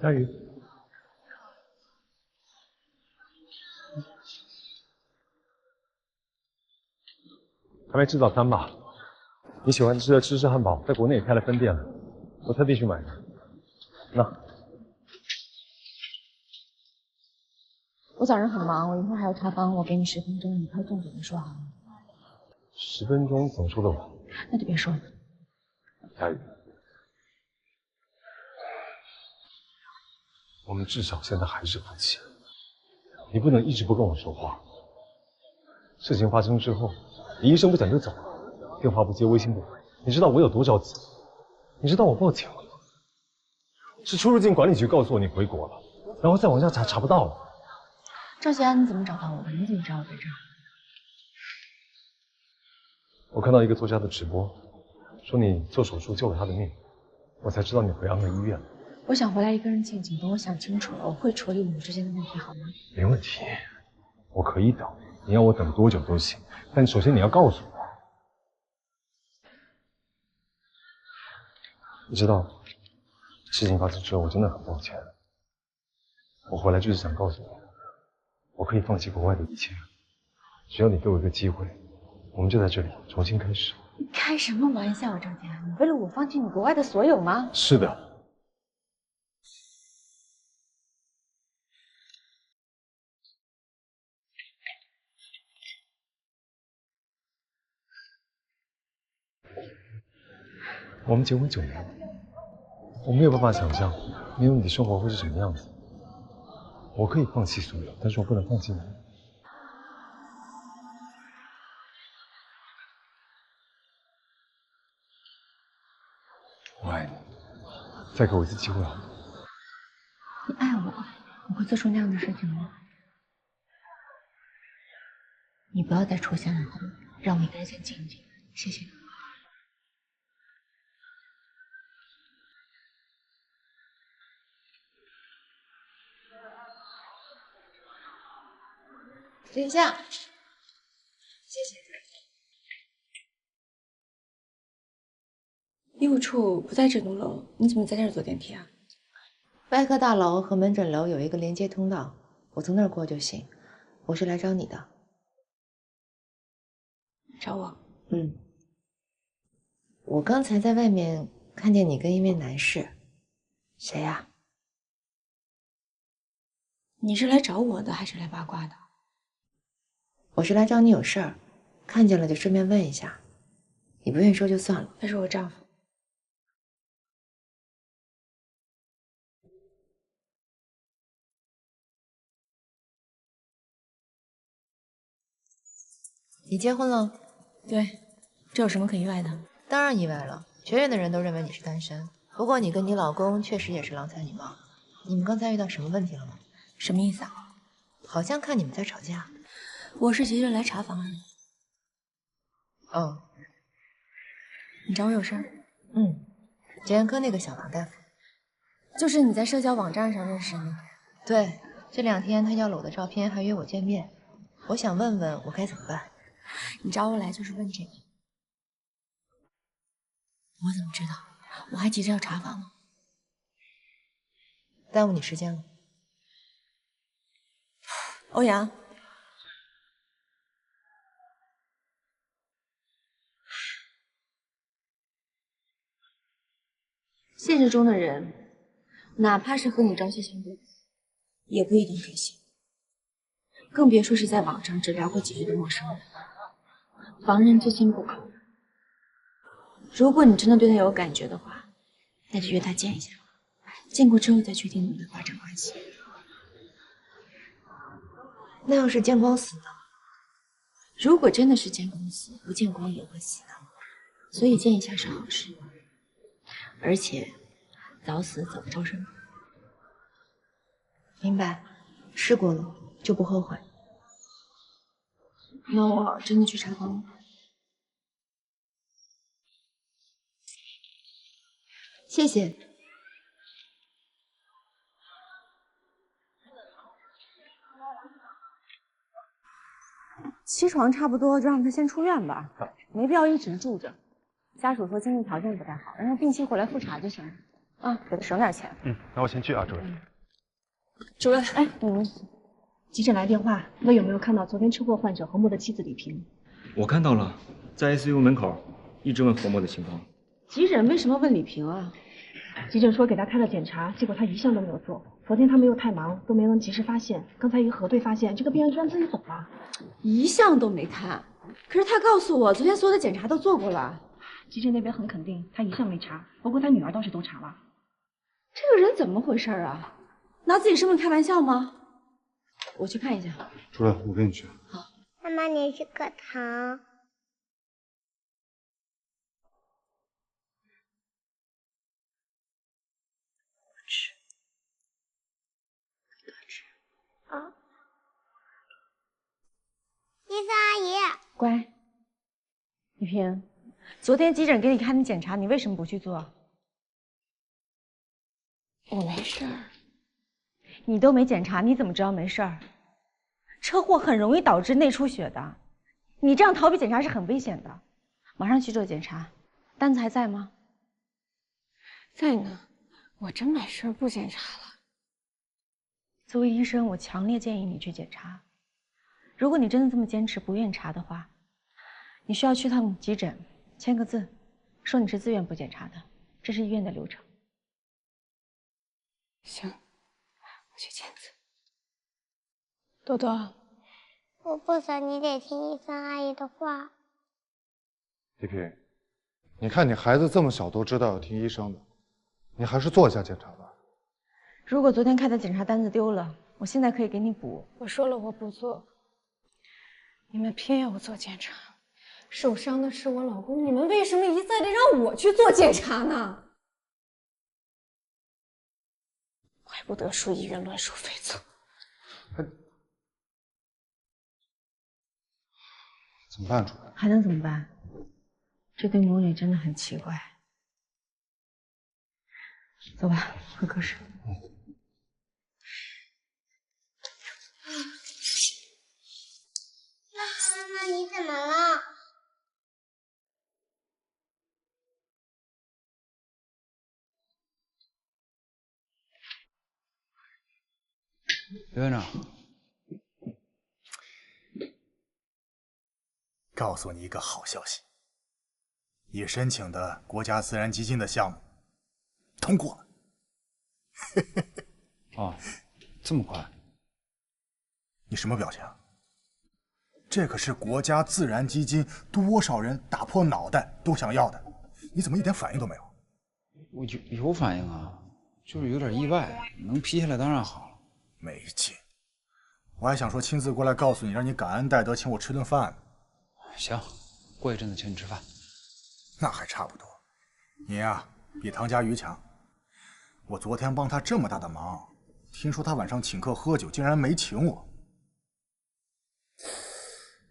佳宇，还没吃早餐吧？你喜欢吃的芝士汉堡，在国内也开了分店了，我特地去买的。那，我早上很忙，我一会儿还要查房，我给你10分钟，你挑重点的说好了。10分钟怎么说得完？那就别说了。佳宇，我们至少现在还是夫妻，你不能一直不跟我说话。事情发生之后，你一声不响就走了，电话不接，微信不回，你知道我有多着急？你知道我报警了，是出入境管理局告诉我你回国了，然后再往下查，查不到了。赵西安，你怎么找到我的？你怎么知道我在这儿？我看到一个作家的直播，说你做手术救了他的命，我才知道你回安乐医院了。我想回来一个人静静，等我想清楚了，我会处理我们之间的问题，好吗？没问题，我可以等，你要我等多久都行，但首先你要告诉我。你知道，事情发生之后，我真的很抱歉。我回来就是想告诉你，我可以放弃国外的一切，只要你给我一个机会，我们就在这里重新开始。你开什么玩笑啊，张天？你为了我放弃你国外的所有吗？是的。我们结婚9年了，我没有办法想象没有你的生活会是什么样子。我可以放弃所有，但是我不能放弃你。我爱你，再给我一次机会好吗？你爱我，我会做出那样的事情吗？你不要再出现了，好吗？让我一个人先静一静，谢谢你。林夏，谢谢。业务处不在这栋楼，你怎么在这儿坐电梯啊？外科大楼和门诊楼有一个连接通道，我从那儿过就行。我是来找你的。找我？嗯。我刚才在外面看见你跟一位男士，谁呀？你是来找我的还是来八卦的？我是来找你有事儿，看见了就顺便问一下，你不愿意说就算了。他是我丈夫。你结婚了？对，这有什么可意外的？当然意外了，全院的人都认为你是单身。不过你跟你老公确实也是郎才女貌。你们刚才遇到什么问题了吗？什么意思啊？好像看你们在吵架。我是急着来查房而已。哦，你找我有事儿？检验科那个小王大夫，就是你在社交网站上认识的。对，这2天他要了我的照片，还约我见面。我想问问我该怎么办。你找我来就是问这个？我怎么知道？我还急着要查房呢。耽误你时间了。欧阳。现实中的人，哪怕是和你朝夕相处，也不一定可信，更别说是在网上只聊过几句的陌生人。防人之心不可。如果你真的对他有感觉的话，那就约他见一下，见过之后再决定你们的发展关系。那要是见光死呢？如果真的是见光死，不见光也会死的，所以见一下是好事。而且，早死早超生。明白，试过了就不后悔。那我真的去查房了。谢谢。7床差不多，就让他先出院吧，没必要一直住着。家属说经济条件不太好，让他定期回来复查就行了。啊，给他省点钱。那我先去啊，主任。主任，哎，急诊来电话，问有没有看到昨天车祸患者何默的妻子李萍。我看到了，在 ICU 门口一直问何默的情况。急诊为什么问李萍啊？急诊说给他开了检查，结果他一项都没有做。昨天他们又太忙，都没能及时发现。刚才一核对发现，这个病人居然自己走了，一项都没看。可是他告诉我，昨天所有的检查都做过了。急诊那边很肯定，他一项没查，不过他女儿倒是都查了。这个人怎么回事啊？拿自己生命开玩笑吗？我去看一下。主任，我跟你去。好。妈妈，你吃个糖。啊！医生阿姨，乖。雨萍，昨天急诊给你开的检查，你为什么不去做？我没事儿。你都没检查，你怎么知道没事儿？车祸很容易导致内出血的，你这样逃避检查是很危险的。马上去做检查，单子还在吗？在呢，我真没事儿，不检查了。作为医生，我强烈建议你去检查。如果你真的这么坚持不愿查的话，你需要去趟急诊，签个字，说你是自愿不检查的，这是医院的流程。行，我去签字。多多，我不想你得听医生阿姨的话。丽萍，你看你孩子这么小都知道要听医生的，你还是做一下检查吧。如果昨天开的检查单子丢了，我现在可以给你补。我说了我不做，你们偏要我做检查，受伤的是我老公，你们为什么一再的让我去做检查呢？怪不得说医院乱收费则。怎么办，主任？还能怎么办？这对母女真的很奇怪。走吧，回科室。妈妈，你怎么了？刘院长，告诉你一个好消息，你申请的国家自然基金的项目通过了。哦，这么快？你什么表情？这可是国家自然基金，多少人打破脑袋都想要的，你怎么一点反应都没有？我有反应啊，就是有点意外。能批下来当然好了。没劲，我还想说亲自过来告诉你，让你感恩戴德，请我吃顿饭呢。行，过一阵子请你吃饭。那还差不多。你呀，比唐佳瑜强。我昨天帮他这么大的忙，听说他晚上请客喝酒，竟然没请我。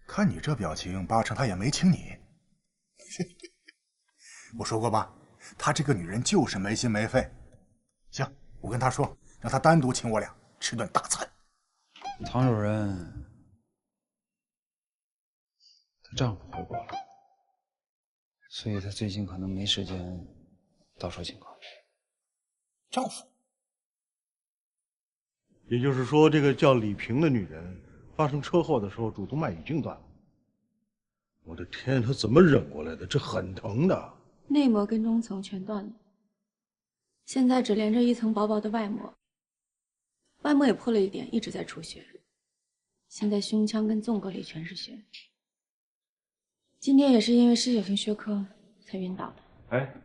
看你这表情，八成他也没请你。我说过吧，她这个女人就是没心没肺。行，我跟她说，让她单独请我俩吃顿大餐。唐主任，她丈夫回国了，所以她最近可能没时间到处请客。丈夫？也就是说，这个叫李萍的女人发生车祸的时候，主动脉已经断了。我的天，她怎么忍过来的？这很疼的。内膜跟中层全断了，现在只连着一层薄薄的外膜，外膜也破了一点，一直在出血。现在胸腔跟纵隔里全是血。今天也是因为失血性缺科才晕倒的。哎，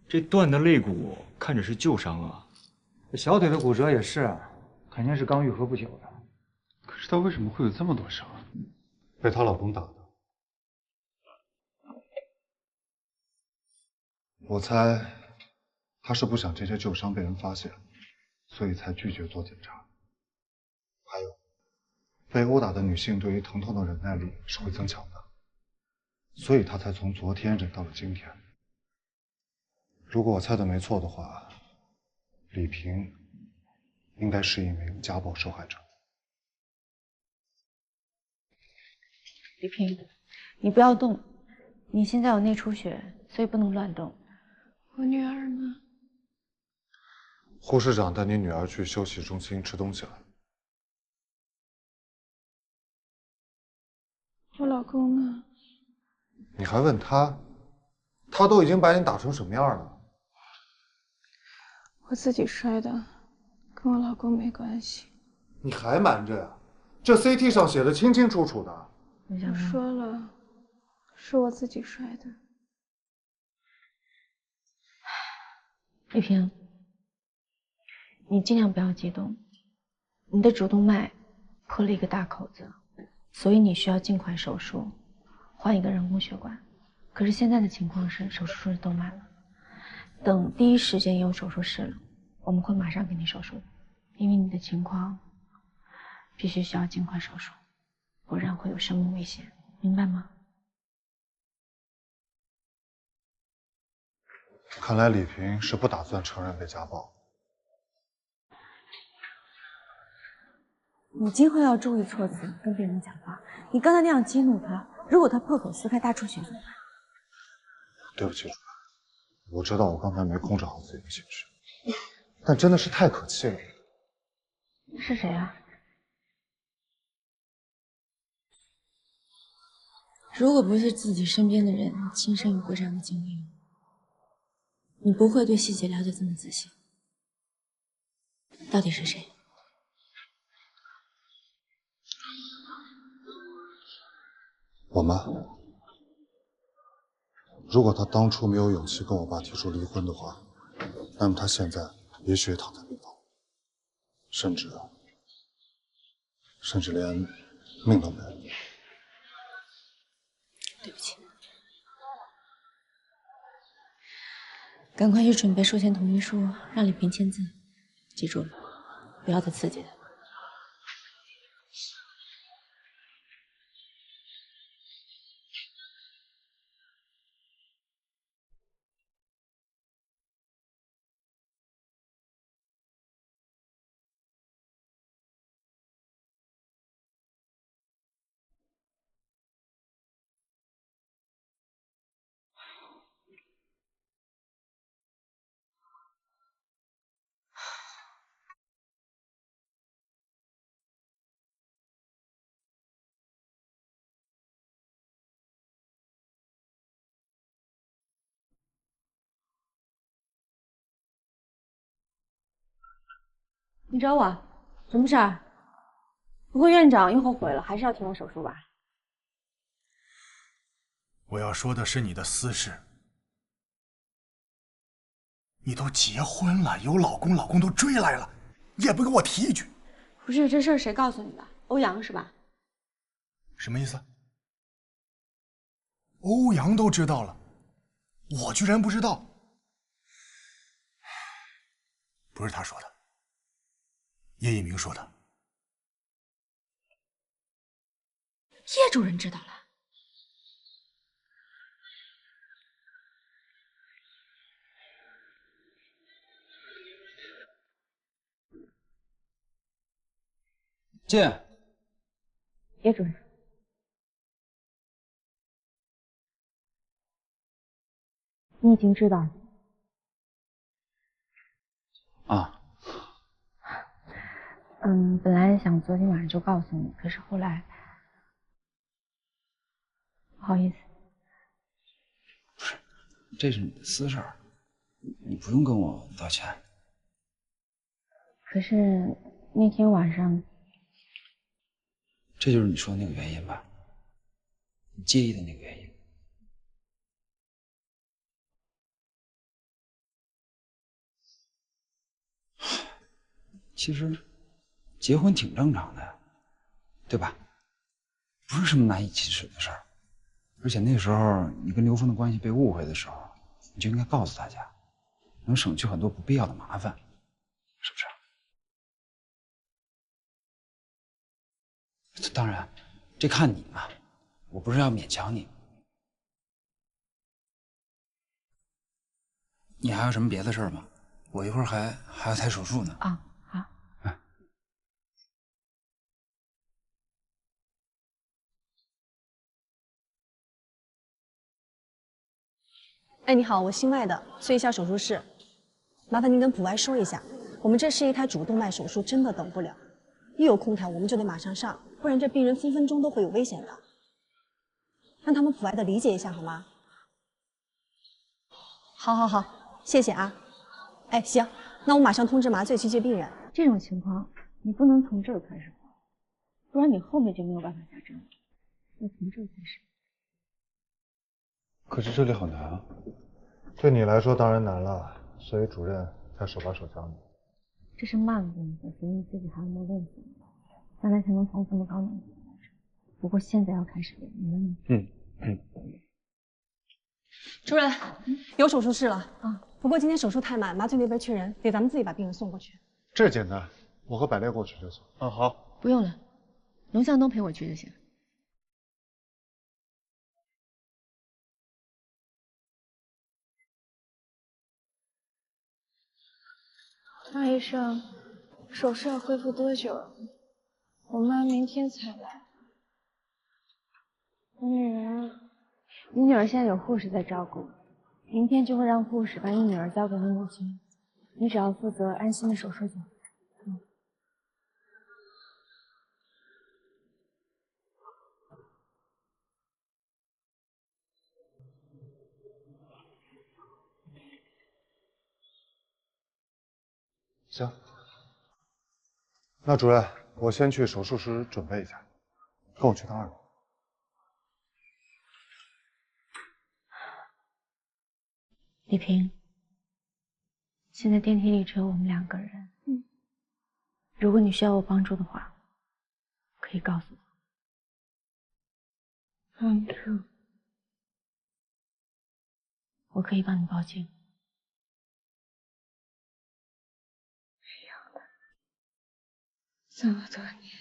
这断的肋骨看着是旧伤啊，这小腿的骨折也是啊，肯定是刚愈合不久的。可是她为什么会有这么多伤？被她老公打的。我猜，她是不想这些旧伤被人发现，所以才拒绝做检查。还有，被殴打的女性对于疼痛的忍耐力是会增强的，所以她才从昨天忍到了今天。如果我猜的没错的话，李萍应该是一名家暴受害者。李萍，你不要动，你现在有内出血，所以不能乱动。我女儿呢？护士长带你女儿去休息中心吃东西了。我老公呢？你还问他？他都已经把你打成什么样了？我自己摔的，跟我老公没关系。你还瞒着呀？这 CT 上写的清清楚楚的。我说了，是我自己摔的。丽萍，你尽量不要激动，你的主动脉破了一个大口子，所以你需要尽快手术，换一个人工血管。可是现在的情况是手术室都满了，等第一时间有手术室了，我们会马上给你手术的，因为你的情况必须需要尽快手术，不然会有生命危险，明白吗？看来李萍是不打算承认被家暴。你今后要注意措辞，跟病人讲话。你刚才那样激怒他，如果他破口撕开大出血怎么办？对不起，主任，我知道我刚才没控制好自己的情绪，但真的是太可气了。是谁啊？如果不是自己身边的人亲身有过这样的经历，你不会对细节了解这么仔细。到底是谁？我妈。如果她当初没有勇气跟我爸提出离婚的话，那么她现在也许也躺在病房，甚至连命都没有。对不起，赶快去准备授权同意书，让李平签字。记住了，不要再刺激他。你找我，什么事儿？不会院长又后悔了，还是要听我手术吧？我要说的是你的私事。你都结婚了，有老公，老公都追来了，你也不跟我提一句。不是，这事儿谁告诉你的？欧阳是吧？什么意思？欧阳都知道了，我居然不知道。不是他说的，叶一鸣说的。叶主任知道了。进。叶主任。你已经知道了。啊。本来想昨天晚上就告诉你，可是后来不好意思。不是，这是你的私事儿，你不用跟我道歉。可是那天晚上，这就是你说的那个原因吧？你介意的那个原因。其实，结婚挺正常的，对吧？不是什么难以启齿的事儿。而且那时候你跟刘峰的关系被误会的时候，你就应该告诉大家，能省去很多不必要的麻烦，是不是？当然，这看你嘛，我不是要勉强你。你还有什么别的事儿吗？我一会儿还要抬手术呢。啊，好。哎，你好，我姓麦的，催一下手术室，麻烦您跟普外说一下，我们这是一台主动脉手术，真的等不了，一有空台我们就得马上上，不然这病人分分钟都会有危险的。让他们普外的理解一下好吗？好，好，好，谢谢啊。哎，行，那我马上通知麻醉去接病人。这种情况你不能从这儿开始，不然你后面就没有办法下针了，要从这儿开始。可是这里好难啊。对你来说当然难了，所以主任才手把手教你。这是慢工作，所以你自己还要磨练自己，将来才能从这么高难度完成。不过现在要开始练，没问题。主任，有手术室了啊。不过今天手术太满，麻醉那边缺人，得咱们自己把病人送过去。这简单，我和百烈过去就行。好。不用了，龙向东陪我去就行。张医生，手术要恢复多久？我妈明天才来。我女儿，你女儿现在有护士在照顾，明天就会让护士把你女儿交给你母亲，你只要负责安心的手术就好。行，那主任，我先去手术室准备一下，跟我去趟2楼。李萍，现在电梯里只有我们2个人。如果你需要我帮助的话，可以告诉我。帮助？我可以帮你报警。这么多年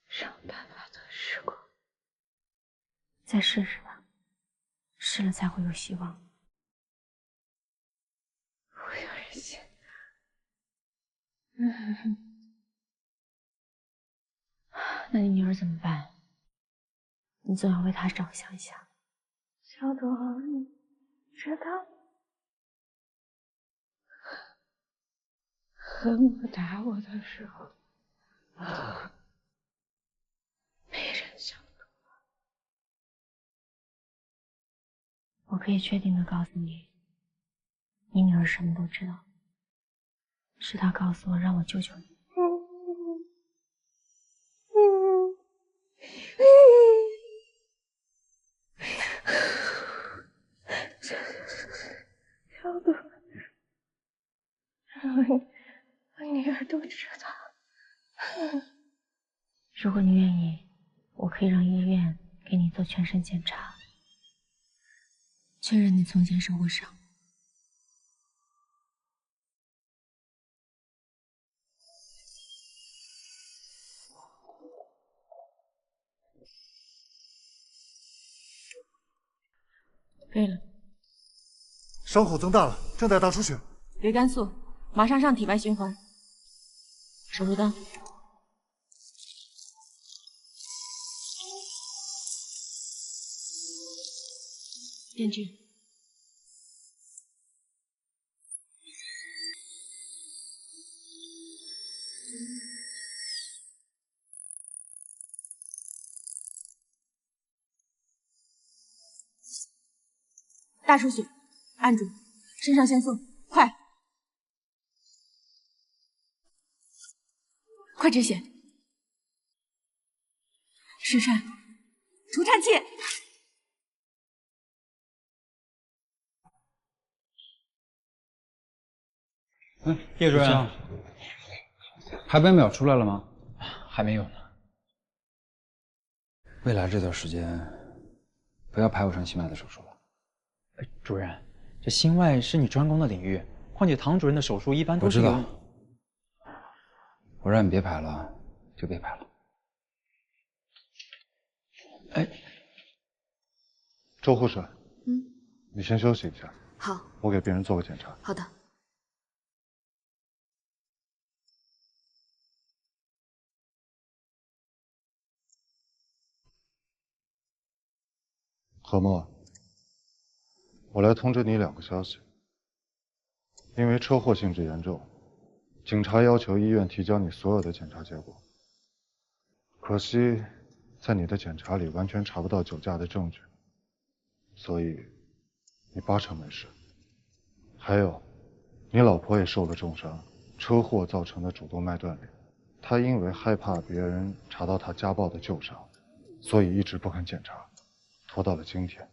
让爸爸都试过，再试试吧，试了才会有希望。我有人信。那你女儿怎么办？你总要为她着想一下。小朵，你知道，和睦打我的时候，没人想懂。我可以确定的告诉你，你女儿什么都知道，是她告诉我让我救救你。小朵，我女儿都知道。如果你愿意，我可以让医院给你做全身检查，确认你从前受过伤。对了，伤口增大了，正在大出血。别肝素，马上上体外循环。手术刀。电锯。大出血，按住，肾上腺素，快，快止血，试颤，除颤器。叶主任，排班表出来了吗？还没有呢。未来这段时间，不要排我上心外的手术了。主任，这心外是你专攻的领域，况且唐主任的手术一般都是我知道。我让你别排了，就别排了。哎，周护士，你先休息一下。好，我给病人做个检查。好的。何墨，我来通知你2个消息。因为车祸性质严重，警察要求医院提交你所有的检查结果。可惜，在你的检查里完全查不到酒驾的证据，所以你8成没事。还有，你老婆也受了重伤，车祸造成的主动脉断裂。她因为害怕别人查到她家暴的旧伤，所以一直不肯检查，拖到了今天。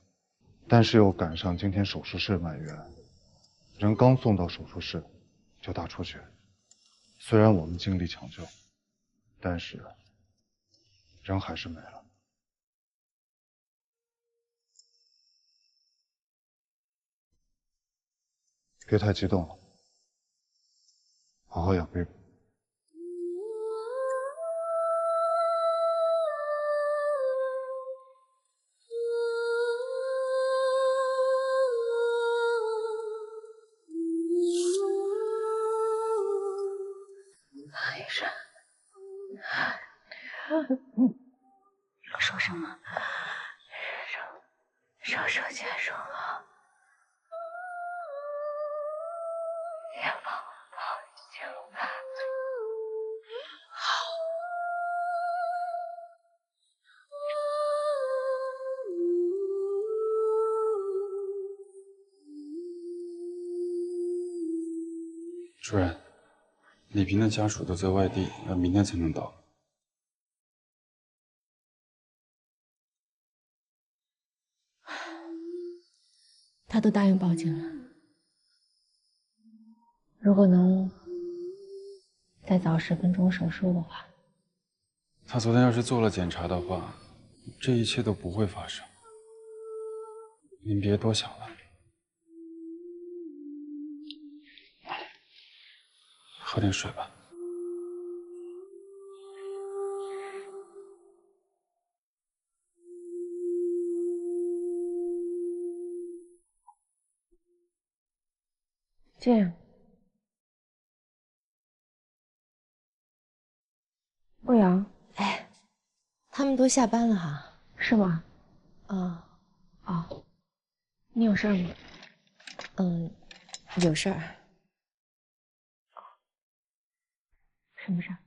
但是又赶上今天手术室满员，人刚送到手术室就大出血。虽然我们尽力抢救，但是人还是没了。别太激动了，好好养病。医生，说什么？手结束了，别把我抱进来。好。主任，李萍的家属都在外地，要明天才能到。他都答应报警了，如果能再早10分钟手术的话，他昨天要是做了检查的话，这一切都不会发生。您别多想了，喝点水吧。这样，欧阳，哎，他们都下班了哈？是吗？啊，哦，你有事儿吗？有事儿。什么事儿？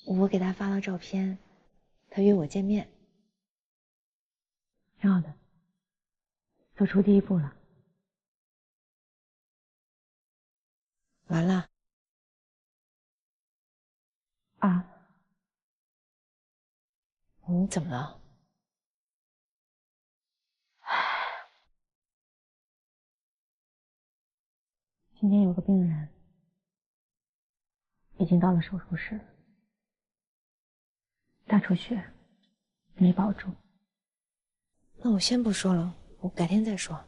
我给他发了照片，他约我见面。挺好的，走出第一步了。完了。啊？你怎么了？今天有个病人已经到了手术室，大出血，没保住。那我先不说了，我改天再说。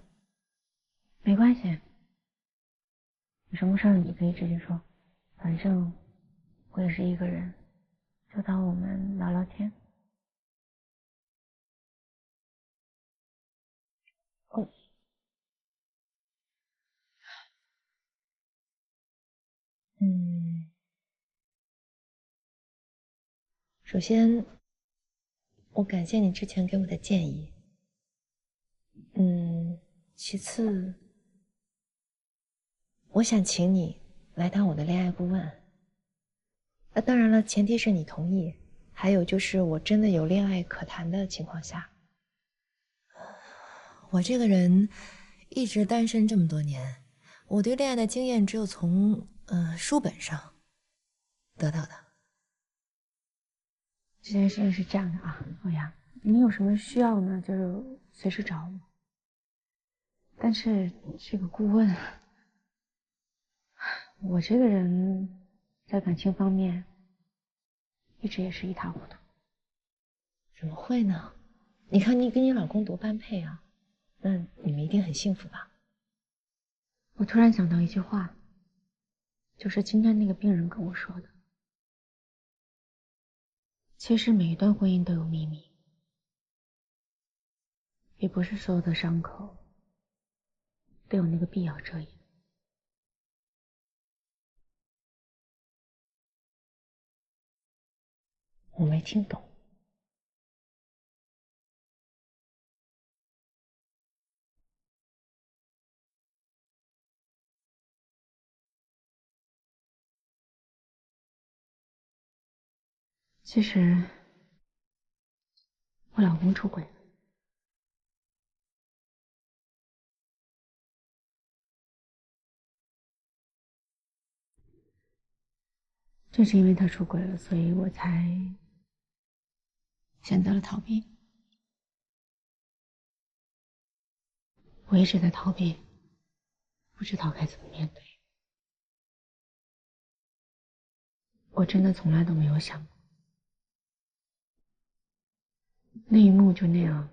没关系，有什么事儿你可以直接说，反正我也是一个人，就当我们聊聊天。首先，我感谢你之前给我的建议。其次，我想请你来当我的恋爱顾问。当然了，前提是你同意，还有就是我真的有恋爱可谈的情况下。我这个人一直单身这么多年，我对恋爱的经验只有从书本上得到的。这件事情是这样的啊，欧阳，你有什么需要呢，就随时找我。但是这个顾问，我这个人在感情方面一直也是一塌糊涂。怎么会呢？你看你跟你老公多般配啊，那你们一定很幸福吧？我突然想到一句话，就是今天那个病人跟我说的。其实每一段婚姻都有秘密，也不是所有的伤口都有那个必要遮掩。我没听懂。其实我老公出轨了。正是因为他出轨了，所以我才选择了逃避。我一直在逃避，不知道该怎么面对。我真的从来都没有想过，那一幕就那样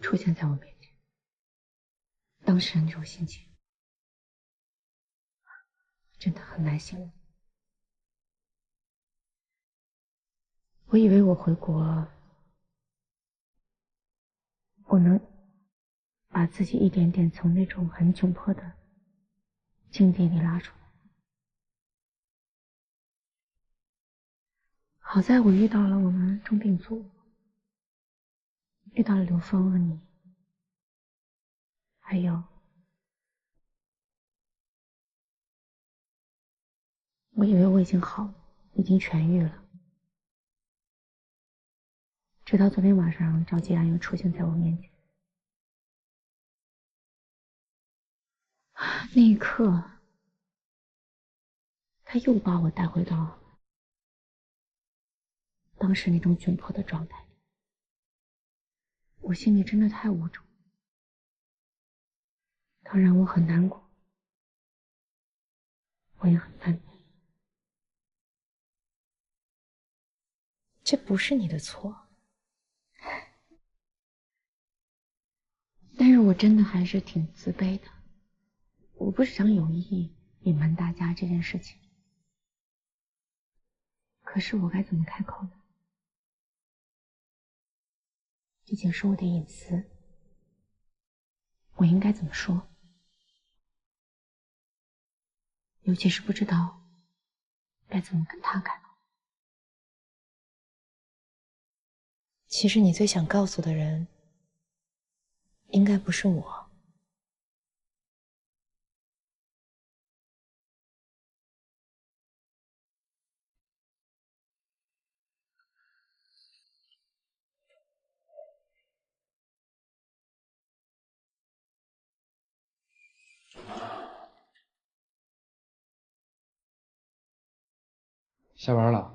出现在我面前，当时的那种心情真的很难形容。我以为我回国，我能把自己一点点从那种很窘迫的境地里拉出来。好在我遇到了我们重病组，遇到了刘峰和你，还有我以为我已经好了，已经痊愈了，直到昨天晚上赵继然又出现在我面前。那一刻，他又把我带回到当时那种窘迫的状态，我心里真的太无助。当然我很难过，我也很愤怒。这不是你的错，但是我真的还是挺自卑的。我不是想有意隐瞒大家这件事情，可是我该怎么开口呢？毕竟是我的隐私，我应该怎么说？尤其是不知道该怎么跟他开口。其实你最想告诉的人，应该不是我。下班了。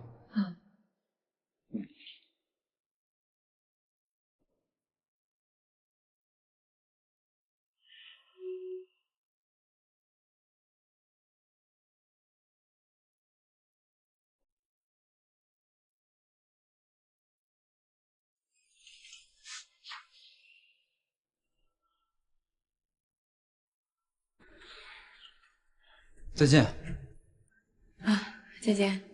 再见。再见。